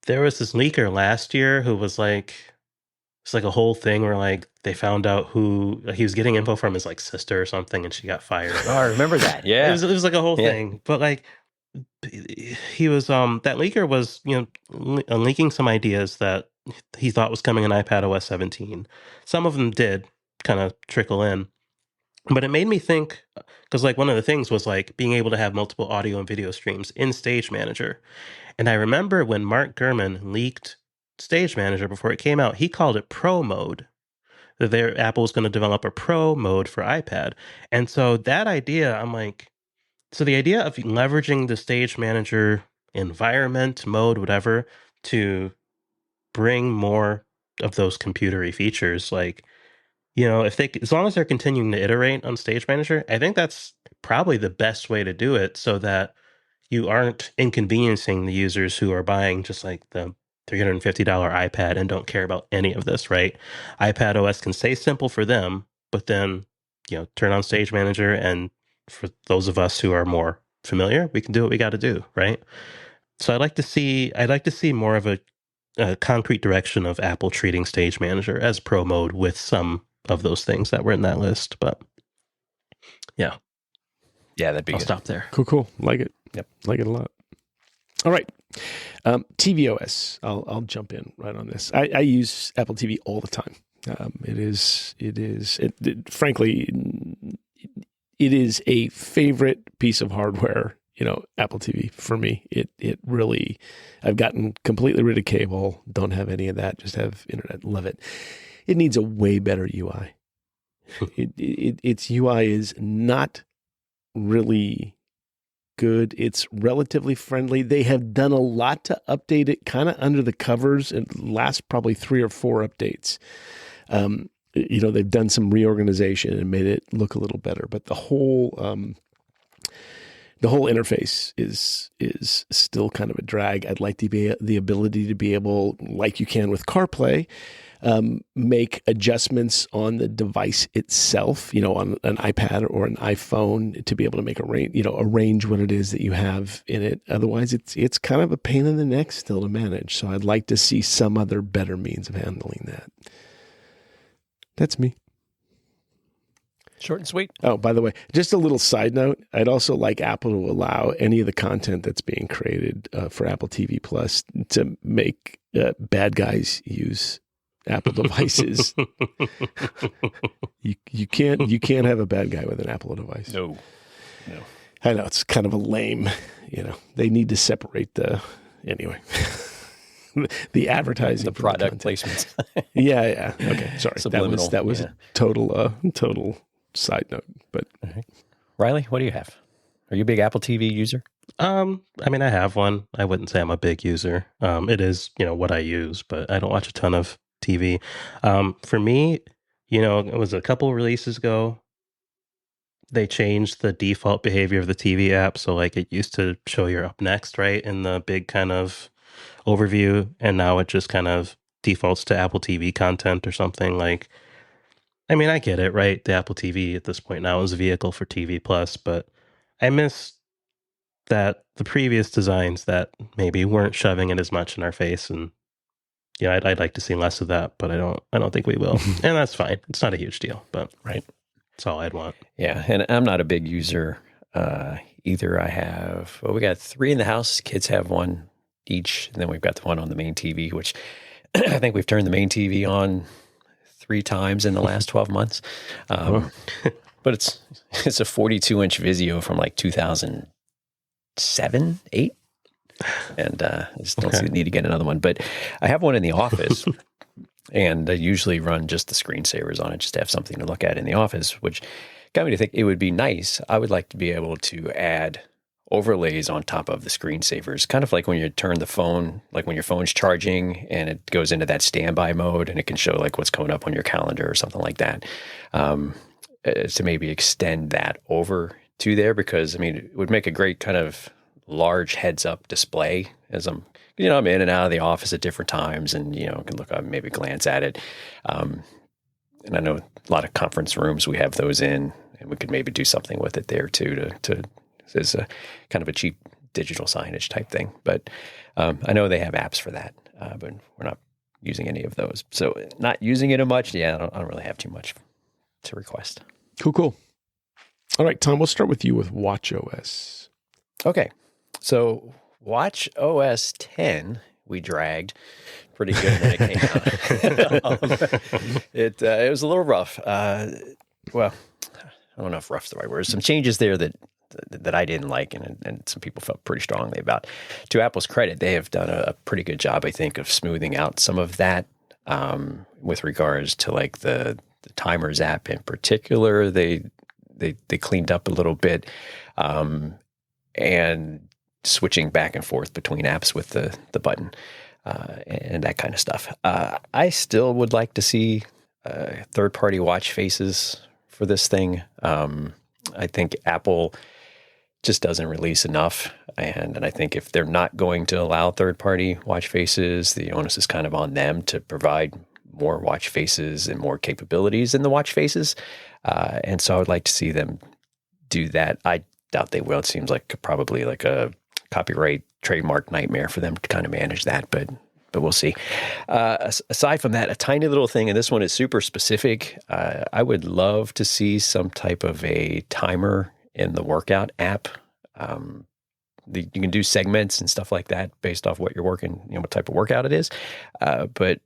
there was this leaker last year who was it's a whole thing where they found out who he was getting info from his sister or something, and she got fired. Oh, I remember that. Yeah. It was a whole thing, but he was that leaker was leaking some ideas that he thought was coming in iPad OS 17. Some of them did kind of trickle in, but it made me think, because one of the things was being able to have multiple audio and video streams in Stage Manager. And I remember when Mark Gurman leaked Stage Manager before it came out, he called it Pro Mode. Apple was going to develop a Pro mode for iPad. And so that idea, I'm So the idea of leveraging the Stage Manager environment, mode, whatever, to bring more of those computery features, like, if they, as long as they're continuing to iterate on Stage Manager, I think that's probably the best way to do it, so that you aren't inconveniencing the users who are buying just like the $350 iPad and don't care about any of this, right? iPad OS can stay simple for them, but then, turn on Stage Manager, and for those of us who are more familiar, we can do what we got to do, right? So I'd like to see more of a concrete direction of Apple treating Stage Manager as pro mode with some of those things that were in that list. But yeah, Yeah, that'd be I'll good. stop there. Cool. Like it. Yep. Like it a lot. All right. tvOS. I'll jump in right on this. I use Apple TV all the time. Frankly, it is a favorite piece of hardware, Apple TV for me. It really, I've gotten completely rid of cable, don't have any of that, just have internet, love it. It needs a way better UI. Its UI is not really good. It's relatively friendly. They have done a lot to update it kind of under the covers, and last probably 3 or 4 updates. They've done some reorganization and made it look a little better, but the whole interface is still kind of a drag. I'd like to be the ability to be able, like you can with CarPlay, make adjustments on the device itself, on an iPad or an iPhone, to be able to make arrange what it is that you have in it. Otherwise, it's kind of a pain in the neck still to manage. So I'd like to see some other better means of handling that. That's me. Short and sweet. Oh, by the way, just a little side note. I'd also like Apple to allow any of the content that's being created for Apple TV Plus to make bad guys use Apple devices. You can't have a bad guy with an Apple device. No. I know it's kind of a lame. They need to separate anyway. The advertising, The from product the content. placements. Yeah. Okay, sorry. Subliminal, That was yeah. a total side note. But Riley, what do you have? Are you a big Apple TV user? I have one. I wouldn't say I'm a big user. It is, what I use, but I don't watch a ton of TV. For me, it was a couple releases ago. They changed the default behavior of the TV app. So like it used to show you're up next, right, in the big kind of overview, and now it just kind of defaults to Apple TV content or something. Like, I get it, right? The Apple TV at this point now is a vehicle for TV Plus, but I miss that the previous designs that maybe weren't shoving it as much in our face, and I'd like to see less of that, but I don't think we will, and that's fine. It's not a huge deal, but Right. that's all I'd want. Yeah, and I'm not a big user either. We got 3 in the house. Kids have one each, and then we've got the one on the main TV, which I think we've turned the main TV on 3 times in the last 12 months. But it's a 42-inch Vizio from like 2007, 8, and I just don't see the need to get another one. But I have one in the office, and I usually run just the screensavers on it, just to have something to look at in the office, which got me to think it would be nice. I would like to be able to add overlays on top of the screensavers, kind of like when you turn the phone, like when your phone's charging and it goes into that standby mode, and it can show like what's coming up on your calendar or something like that, to maybe extend that over to there, because it would make a great kind of large heads up display as I'm in and out of the office at different times, and can look up, maybe glance at it. And I know a lot of conference rooms we have those in, and we could maybe do something with it there too, to as a kind of a cheap digital signage type thing. But I know they have apps for that, but we're not using any of those. So not using it much. Yeah, I don't really have too much to request. Cool. All right, Tom, we'll start with you with watchOS. Okay. So Watch OS 10, we dragged pretty good when it came out. It was a little rough. Well, I don't know if rough's the right word. Some changes there that I didn't like, and some people felt pretty strongly about. To Apple's credit, they have done a pretty good job, I think, of smoothing out some of that with regards to like the Timers app in particular. They cleaned up a little bit. and switching back and forth between apps with the button and that kind of stuff. I still would like to see third-party watch faces for this thing. I think Apple just doesn't release enough. And I think if they're not going to allow third-party watch faces, the onus is kind of on them to provide more watch faces and more capabilities in the watch faces. And so I would like to see them do that. I doubt they will. It seems like probably like a copyright trademark nightmare for them to kind of manage that, but we'll see. Aside from that, a tiny little thing, and this one is super specific. I would love to see some type of a timer in the workout app. You can do segments and stuff like that based off what you're working, what type of workout it is. But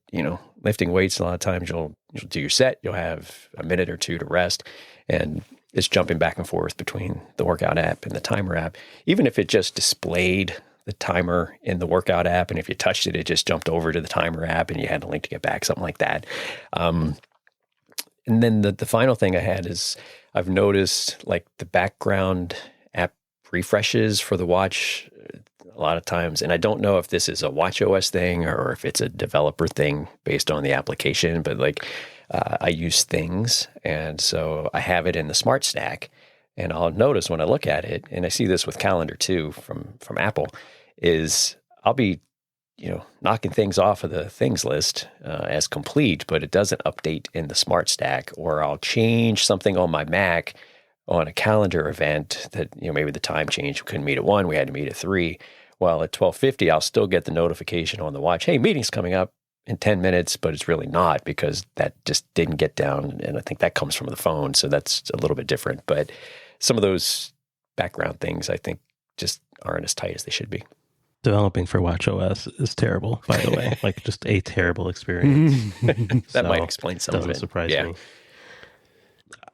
lifting weights, a lot of times you'll do your set, you'll have a minute or two to rest, and it's jumping back and forth between the workout app and the timer app. Even if it just displayed the timer in the workout app, and if you touched it, it just jumped over to the timer app and you had a link to get back, something like that. And then the final thing I had is I've noticed like the background app refreshes for the watch a lot of times, and I don't know if this is a watchOS thing or if it's a developer thing based on the application, but like I use Things, and so I have it in the Smart Stack, and I'll notice when I look at it, and I see this with Calendar too from Apple, is I'll be knocking things off of the things list as complete, but it doesn't update in the Smart Stack, or I'll change something on my Mac on a calendar event that, maybe the time change. We couldn't meet at 1, we had to meet at 3. Well, at 12:50, I'll still get the notification on the watch, hey, meeting's coming up in 10 minutes, but it's really not because that just didn't get down. And I think that comes from the phone. So that's a little bit different. But some of those background things, I think, just aren't as tight as they should be. Developing for watchOS is terrible, by the way. Like, just a terrible experience. That might explain some of it. Doesn't surprise me.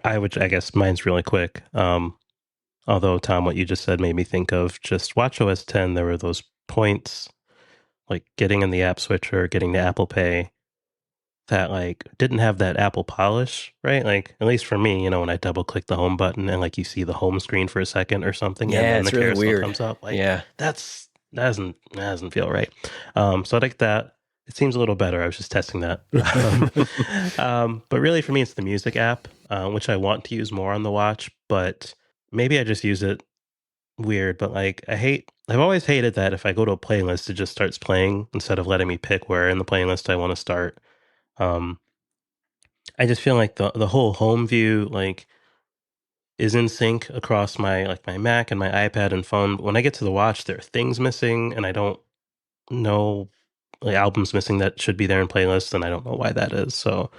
I guess mine's really quick. Although, Tom, what you just said made me think of just watchOS 10. There were those points, like getting in the app switcher, getting to Apple Pay, that like didn't have that Apple polish, right? Like, at least for me, when I double click the home button and like you see the home screen for a second or something, and then it's the really carousel weird. comes up. Like, yeah, that doesn't feel right. So I like that. It seems a little better. I was just testing that. But really for me, it's the music app, which I want to use more on the watch, but maybe I just use it weird. But like, I've always hated that if I go to a playlist, it just starts playing instead of letting me pick where in the playlist I want to start. I just feel like the whole home view, like, is in sync across my Mac and my iPad and phone. But when I get to the watch, there are things missing, and I don't know, like albums missing that should be there in playlists, and I don't know why that is. So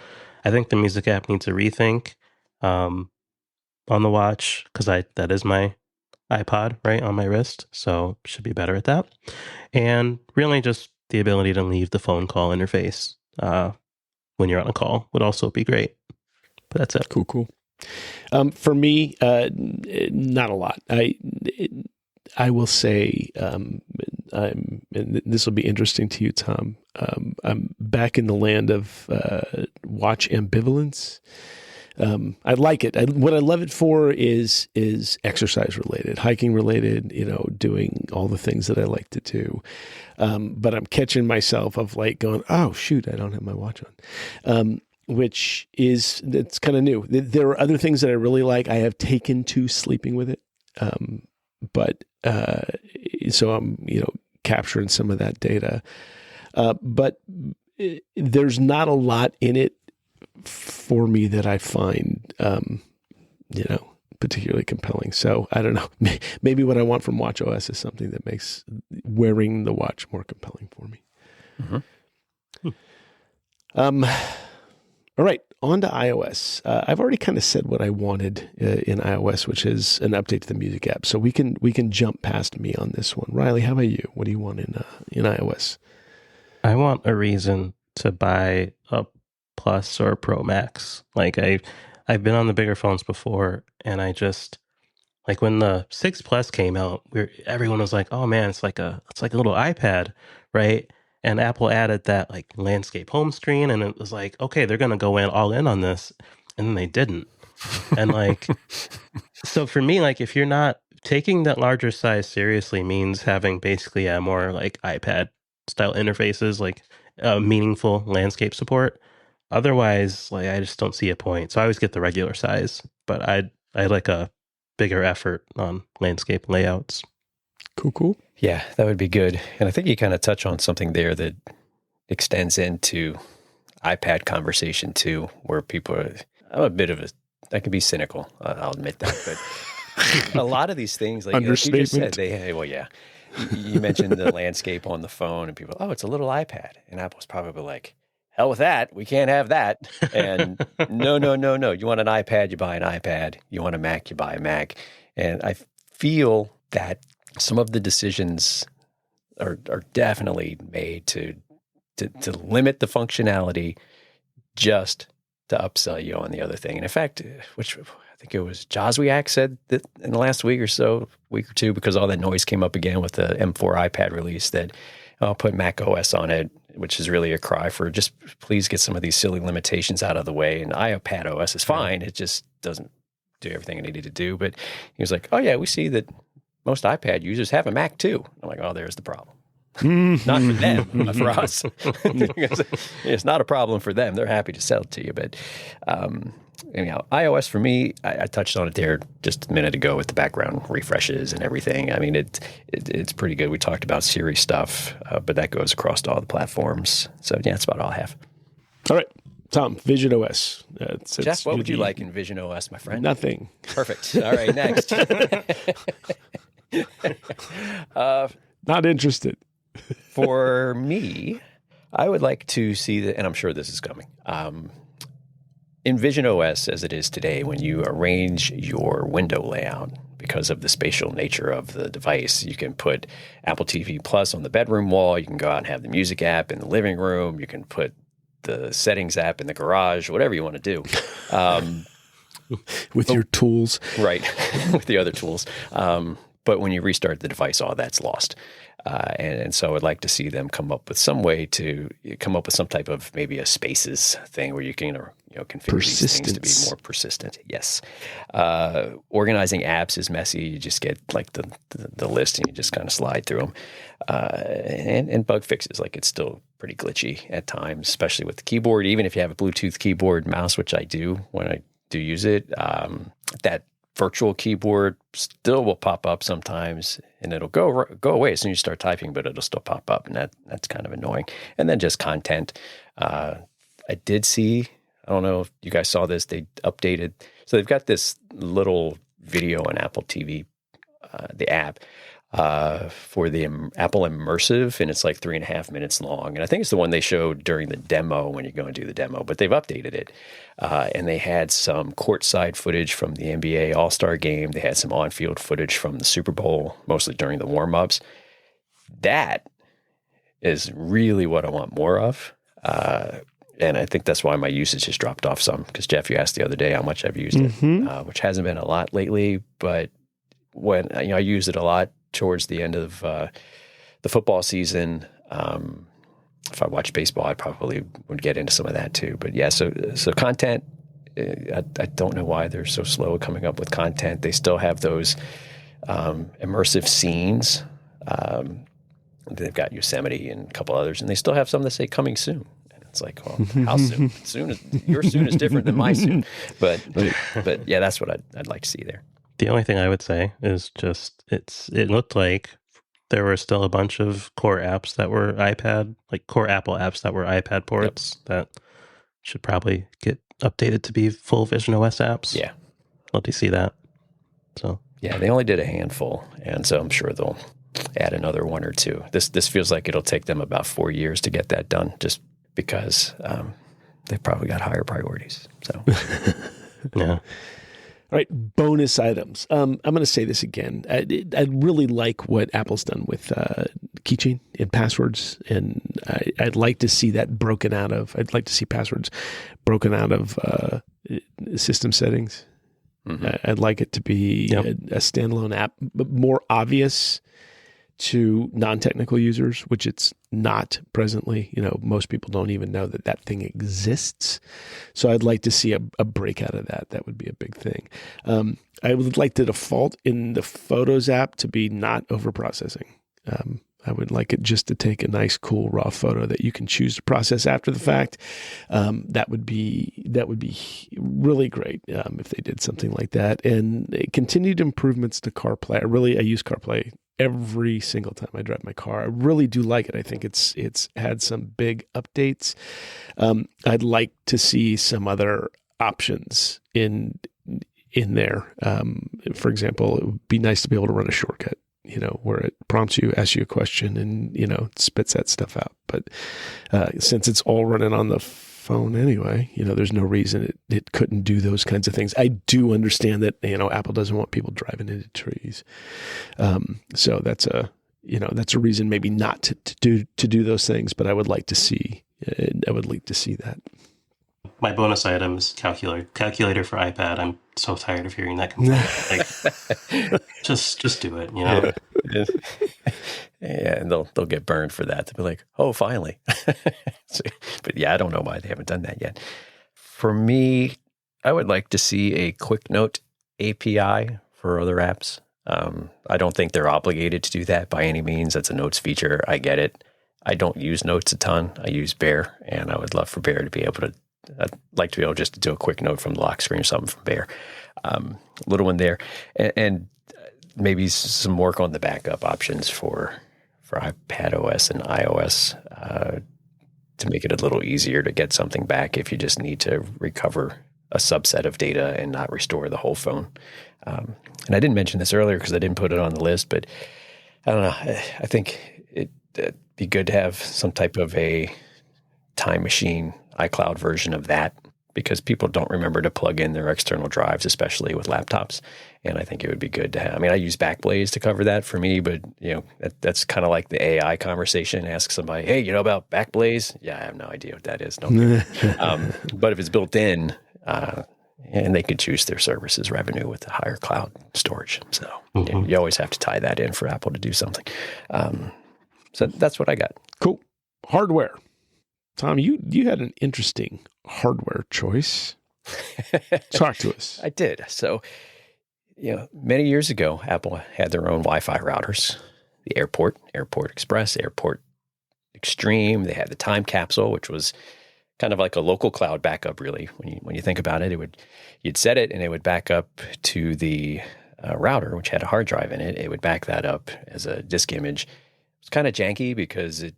I think the music app needs a rethink on the watch, because that is my iPod right on my wrist, so should be better at that. And really just the ability to leave the phone call interface when you're on a call would also be great. But that's it. Cool. For me, not a lot. I will say, and this will be interesting to you, Tom. I'm back in the land of watch ambivalence. I like it. What I love it for is exercise related, hiking related, doing all the things that I like to do. But I'm catching myself of like going, oh shoot, I don't have my watch on. It's kind of new. There are other things that I really like. I have taken to sleeping with it. So I'm, capturing some of that data. But there's not a lot in it for me that I find, particularly compelling. So I don't know. Maybe what I want from watchOS is something that makes wearing the watch more compelling for me. Mm-hmm. All right, on to iOS. I've already kind of said what I wanted in iOS, which is an update to the music app. So we can jump past me on this one. Riley, how about you? What do you want in iOS? I want a reason to buy a Plus or a Pro Max. Like I've been on the bigger phones before, and I just like when the 6 Plus came out, everyone was like, "Oh man, it's like a little iPad, right?" And Apple added that like landscape home screen, and it was like, okay, they're gonna go all in on this, and then they didn't. And like, so for me, like, if you're not taking that larger size seriously means having basically a more like iPad style interfaces, like meaningful landscape support. Otherwise, like I just don't see a point. So I always get the regular size, but I like a bigger effort on landscape layouts. Cool. Yeah, that would be good. And I think you kind of touch on something there that extends into iPad conversation too, where people are, I'm a bit of a, I can be cynical. I'll admit that, but a lot of these things, like you just said, well, yeah, you mentioned the landscape on the phone and people, oh, it's a little iPad. And Apple's probably like, hell with that. We can't have that. And no. You want an iPad, you buy an iPad. You want a Mac, you buy a Mac. And I feel that some of the decisions are definitely made to limit the functionality just to upsell you on the other thing. And in fact, which I think it was Joswiak said that in the last week or two, because all that noise came up again with the M4 iPad release, that I'll put Mac OS on it, which is really a cry for just please get some of these silly limitations out of the way. And iPad OS is fine. It just doesn't do everything it needed to do. But he was like, oh yeah, we see that most iPad users have a Mac too. I'm like, oh, there's the problem. Not for them, but for us. It's not a problem for them. They're happy to sell it to you. But anyhow, iOS for me, I touched on it there just a minute ago with the background refreshes and everything. I mean, it's pretty good. We talked about Siri stuff, but that goes across all the platforms. So yeah, that's about all I have. All right. Tom, Vision OS. Jeff, what would you like in Vision OS, my friend? Nothing. Perfect. All right, next. Not interested. For me, I would like to see that, and I'm sure this is coming. In Vision OS, as it is today, when you arrange your window layout, because of the spatial nature of the device, you can put Apple TV Plus on the bedroom wall. You can go out and have the music app in the living room. You can put the settings app in the garage, whatever you want to do. With your tools. Right, with the other tools. But when you restart the device, all that's lost. And so I'd like to see them come up with some way to come up with some type of maybe a spaces thing where you can configure these things to be more persistent. Yes. Organizing apps is messy. You just get like the list and you just kind of slide through them. And bug fixes, like it's still pretty glitchy at times, especially with the keyboard. Even if you have a Bluetooth keyboard mouse, which I do when I do use it, that virtual keyboard still will pop up sometimes, and it'll go away as soon as you start typing, but it'll still pop up, and that's kind of annoying. And then just content. I did see, I don't know if you guys saw this, they updated. So they've got this little video on Apple TV, the app, for the Apple Immersive, and it's like 3.5 minutes long. And I think it's the one they showed during the demo when you go and do the demo, but they've updated it. And they had some courtside footage from the NBA All-Star game. They had some on-field footage from the Super Bowl, mostly during the warm-ups. That is really what I want more of. And I think that's why my usage has dropped off some, because Jeff, you asked the other day how much I've used it, which hasn't been a lot lately, but when I used it a lot towards the end of the football season. If I watch baseball, I probably would get into some of that too. But yeah, so content, I don't know why they're so slow coming up with content. They still have those immersive scenes. They've got Yosemite and a couple others, and they still have some that say coming soon. And it's like, well, how soon? Your soon is different than my soon. But yeah, that's what I'd like to see there. The only thing I would say is just it looked like there were still a bunch of core apps that were iPad, like core Apple apps that were iPad ports that should probably get updated to be full Vision OS apps. Yeah. Love to see that. So yeah, they only did a handful, and so I'm sure they'll add another one or two. This feels like it'll take them about 4 years to get that done, just because they've probably got higher priorities. So yeah. All right, bonus items. I'm going to say this again. I really like what Apple's done with keychain and passwords, and I'd like to see that broken out of. I'd like to see passwords broken out of system settings. Mm-hmm. I'd like it to be a standalone app, but more obvious to non-technical users, which it's not presently. Most people don't even know that that thing exists. So I'd like to see a breakout of that. That would be a big thing. I would like the default in the Photos app to be not over-processing. I would like it just to take a nice, cool, raw photo that you can choose to process after the fact. That would be really great if they did something like that. And continued improvements to CarPlay. I use CarPlay every single time I drive my car. I really do like it. I think it's had some big updates. I'd like to see some other options in there. For example, it would be nice to be able to run a shortcut, where it prompts you, asks you a question, and, spits that stuff out. But since it's all running on the phone anyway, there's no reason it couldn't do those kinds of things. I do understand that, Apple doesn't want people driving into trees. So that's a reason maybe not to do those things, but I would like to see that. My bonus item is calculator for iPad. I'm so tired of hearing that complaint. Just do it, Yeah, and they'll get burned for that. They'll be like, oh, finally. But yeah, I don't know why they haven't done that yet. For me, I would like to see a quick note API for other apps. I don't think they're obligated to do that by any means. That's a notes feature. I get it. I don't use notes a ton. I use Bear, and I would love for Bear to be able to. I'd like to be able just to do a quick note from the lock screen or something from Bear. Little one there. And maybe some work on the backup options for iPad OS and iOS to make it a little easier to get something back if you just need to recover a subset of data and not restore the whole phone. And I didn't mention this earlier because I didn't put it on the list, but I don't know. I think it'd be good to have some type of a time machine iCloud version of that, because people don't remember to plug in their external drives, especially with laptops. And I think it would be good to have. I mean, I use Backblaze to cover that for me, but that's kind of like the AI conversation. Ask somebody, hey, you know about Backblaze? Yeah, I have no idea what that is. No. But if it's built in, and they could choose their services revenue with the higher cloud storage. So you always have to tie that in for Apple to do something. So that's what I got. Cool. Hardware. Tom, you had an interesting hardware choice. Talk to us. I did. So, many years ago, Apple had their own Wi-Fi routers, the Airport Express, Airport Extreme. They had the Time Capsule, which was kind of like a local cloud backup, really. When you think about it, you'd set it and it would back up to the router, which had a hard drive in it. It would back that up as a disk image. It's kind of janky because the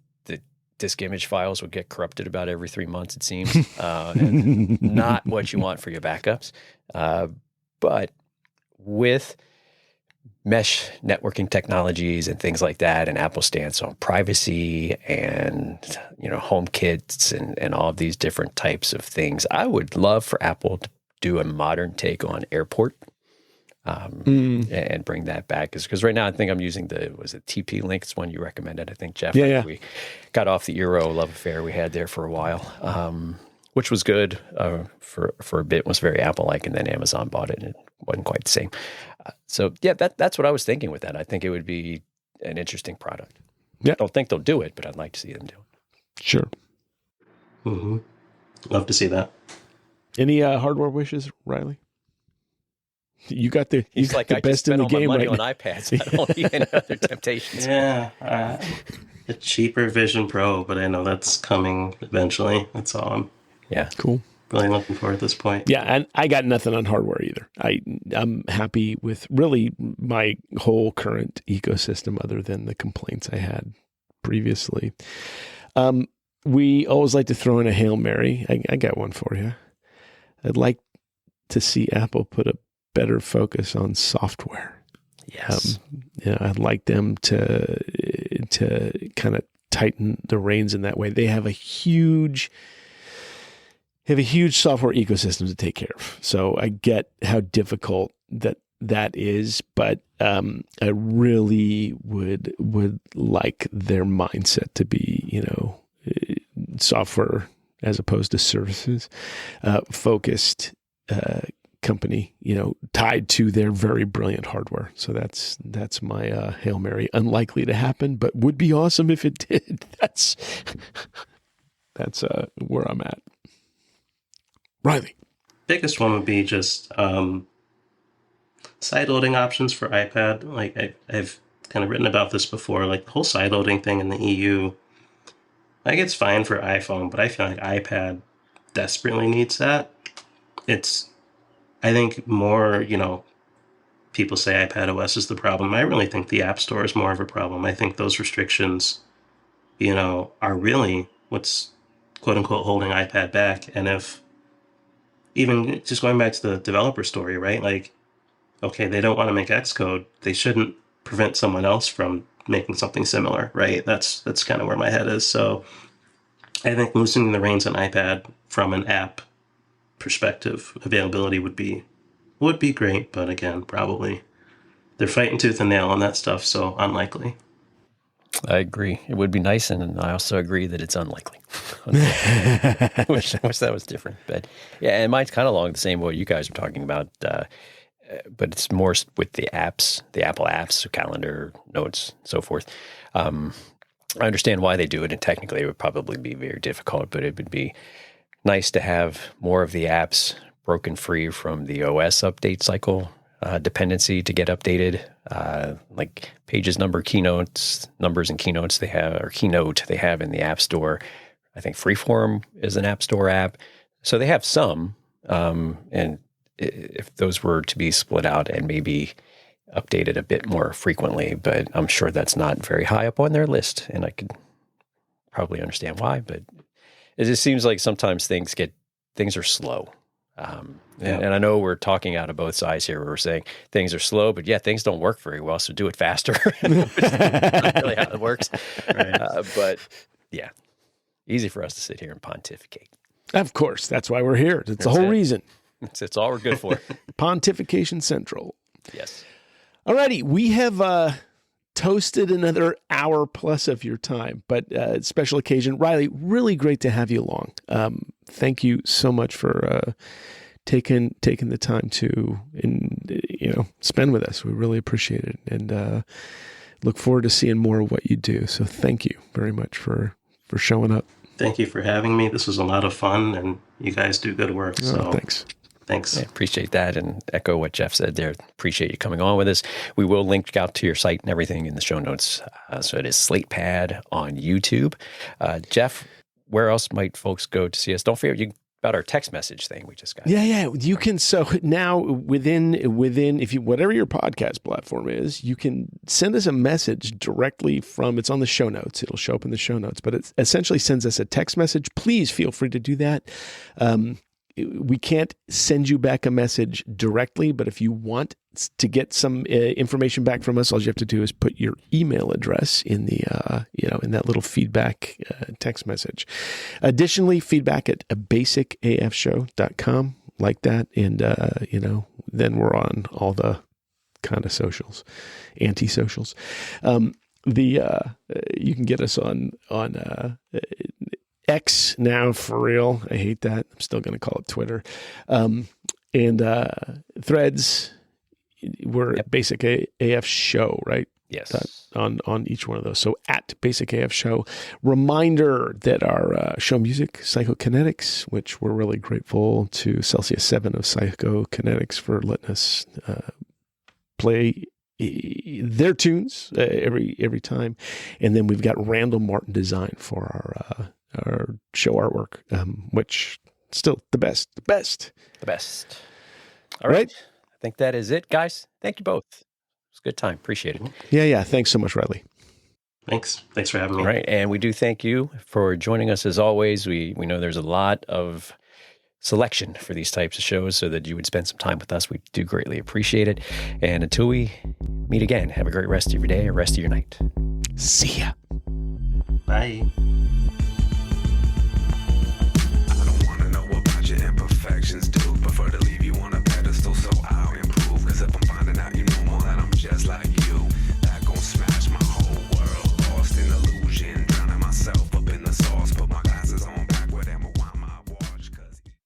disk image files would get corrupted about every 3 months, it seems. And not what you want for your backups. But with mesh networking technologies and things like that, and Apple's stance on privacy and HomeKits and all of these different types of things, I would love for Apple to do a modern take on Airport and bring that back. Because right now I think I'm using TP Link? It's one you recommended, I think, Jeff. Yeah. We got off the Eero love affair we had there for a while, which was good for a bit. It was very Apple-like, and then Amazon bought it, and it wasn't quite the same. So that's what I was thinking with that. I think it would be an interesting product. Yeah. I don't think they'll do it, but I'd like to see them do it. Sure. Love to see that. Any hardware wishes, Riley? You got the best in the game right now. On iPads. I don't need any other temptations. Yeah, a cheaper Vision Pro, but I know that's coming eventually. That's all I'm cool. Really looking for at this point. Yeah, and I got nothing on hardware either. I'm happy with really my whole current ecosystem, other than the complaints I had previously. We always like to throw in a Hail Mary. I got one for you. I'd like to see Apple put a better focus on software. Yes. I'd like them to kind of tighten the reins in that way. They have a huge software ecosystem to take care of. So I get how difficult that is, but I really would like their mindset to be, software as opposed to services focused company, tied to their very brilliant hardware. So that's my Hail Mary. Unlikely to happen, but would be awesome if it did. That's where I'm at. Riley. Biggest one would be just side loading options for iPad. Like I've kind of written about this before, like the whole side loading thing in the EU. Like it's fine for iPhone, but I feel like iPad desperately needs that. I think more, people say iPad OS is the problem. I really think the App Store is more of a problem. I think those restrictions, are really what's quote unquote holding iPad back. And if even just going back to the developer story, right? Like, okay, they don't want to make Xcode. They shouldn't prevent someone else from making something similar, right? That's kind of where my head is. So I think loosening the reins on iPad from an app perspective, availability would be great, but again, probably they're fighting tooth and nail on that stuff, so unlikely. I agree. It would be nice, and I also agree that it's unlikely. I wish that was different, but yeah, and mine's kind of along the same way you guys are talking about, but it's more with the apps, the Apple apps, so calendar, notes, so forth. I understand why they do it, and technically it would probably be very difficult, but it would be nice to have more of the apps broken free from the OS update cycle dependency to get updated, like Pages numbers and keynotes they have, or Keynote they have in the App Store. I think Freeform is an App Store app. So they have some, and if those were to be split out and maybe updated a bit more frequently, but I'm sure that's not very high up on their list, and I could probably understand why, but it just seems like sometimes things are slow. And I know we're talking out of both sides here. We're saying things are slow, but yeah, things don't work very well. So do it faster. Which is not really how it works. Right. But yeah, easy for us to sit here and pontificate. Of course. That's why we're here. That's the whole reason. It's all we're good for. Pontification Central. Yes. All righty. We have toasted another hour plus of your time, but special occasion. Riley, really great to have you along. Thank you so much for taking the time to spend with us. We really appreciate it, and look forward to seeing more of what you do. So thank you very much for showing up. Thank you for having me. This was a lot of fun, and you guys do good work. So Thanks. I appreciate that, and echo what Jeff said there. Appreciate you coming on with us. We will link out to your site and everything in the show notes. So it is SlatePad on YouTube. Jeff, where else might folks go to see us? Don't forget about our text message thing we just got. Yeah. You can, so now within if you, whatever your podcast platform is, you can send us a message directly from, it's on the show notes. It'll show up in the show notes, but it essentially sends us a text message. Please feel free to do that. We can't send you back a message directly, but if you want to get some information back from us, all you have to do is put your email address in the, in that little feedback text message. Additionally, feedback at basicafshow.com, like that. And, then we're on all the kind of socials, anti-socials. You can get us on X now, for real. I hate that. I'm still going to call it Twitter. And Threads, we're at Basic AF Show, right? Yes. On each one of those. So at Basic AF Show. Reminder that our show music, Psychokinetics, which we're really grateful to Celsius 7 of Psychokinetics for letting us play their tunes every time. And then we've got Randall Martin Design for our show artwork, which still the best. All right. I think that is it, guys. Thank you both. It was a good time. Appreciate it. Yeah. Thanks so much, Riley. Thanks for having me. All right. And we do thank you for joining us as always. We know there's a lot of selection for these types of shows, so that you would spend some time with us. We do greatly appreciate it. And until we meet again, have a great rest of your day, or rest of your night. See ya. Bye. I don't wanna know about your imperfections, dude.